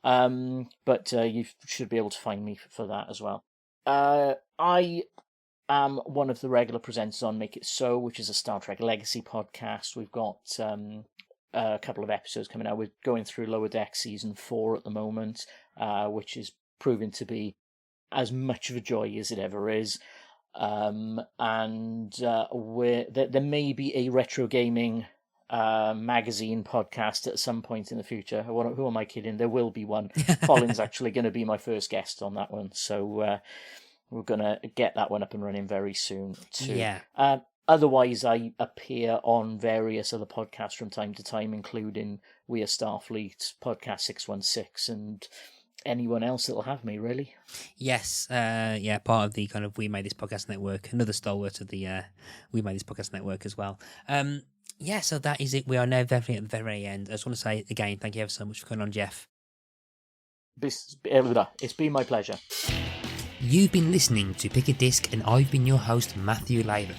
But you should be able to find me for that as well. I am one of the regular presenters on Make It So, which is a Star Trek Legacy podcast. We've got a couple of episodes coming out. We're going through Lower Deck Season 4 at the moment, which is proving to be as much of a joy as it ever is. And there may be a retro gaming magazine podcast at some point in the future. Who am I kidding? There will be one. Colin's actually going to be my first guest on that one, so we're going to get that one up and running very soon too. Yeah. Otherwise, I appear on various other podcasts from time to time, including We Are Starfleet, Podcast 616, and anyone else that'll have me, really. Yes, part of the kind of We Made This Podcast Network, another stalwart of the We Made This Podcast Network as well. So that is it. We are now definitely at the very end. I just want to say again, thank you ever so much for coming on, Geoff. It's been my pleasure. You've been listening to Pick a Disc, and I've been your host, Matthew Latham.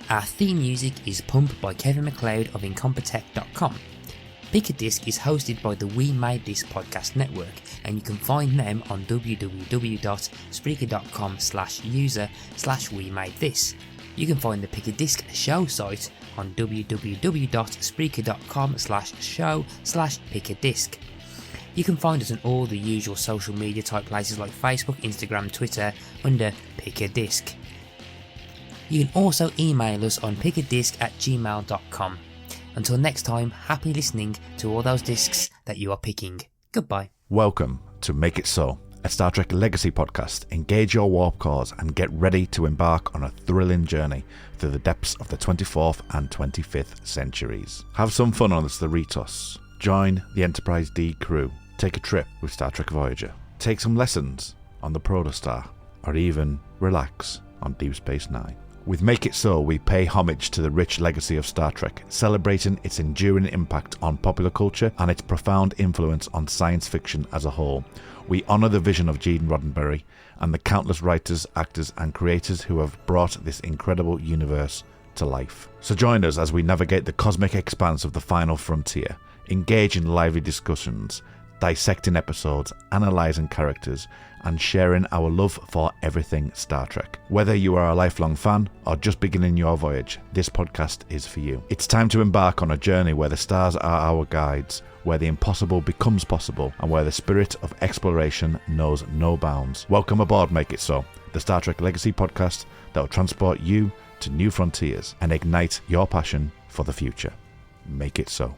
Our theme music is Pump by Kevin MacLeod of Incompetech.com. Pick a Disc is hosted by the We Made This Podcast Network, and you can find them on www.spreaker.com/user/WeMadeThis. You can find the Pick a Disc show site on www.spreaker.com/show/pickadisc. You can find us on all the usual social media type places like Facebook, Instagram, Twitter under Pick a Disc. You can also email us on pickadisc@gmail.com. Until next time, happy listening to all those discs that you are picking. Goodbye. Welcome to Make It So, a Star Trek Legacy podcast. Engage your warp cores and get ready to embark on a thrilling journey through the depths of the 24th and 25th centuries. Have some fun on the Cerritos. Join the Enterprise D crew. Take a trip with Star Trek Voyager. Take some lessons on the Protostar, or even relax on Deep Space Nine. With Make It So, we pay homage to the rich legacy of Star Trek, celebrating its enduring impact on popular culture and its profound influence on science fiction as a whole. We honour the vision of Gene Roddenberry and the countless writers, actors and creators who have brought this incredible universe to life. So join us as we navigate the cosmic expanse of the final frontier, engage in lively discussions, dissecting episodes, analysing characters, and sharing our love for everything Star Trek. Whether you are a lifelong fan or just beginning your voyage, this podcast is for you. It's time to embark on a journey where the stars are our guides, where the impossible becomes possible, and where the spirit of exploration knows no bounds. Welcome aboard Make It So, the Star Trek Legacy podcast that will transport you to new frontiers and ignite your passion for the future. Make it so.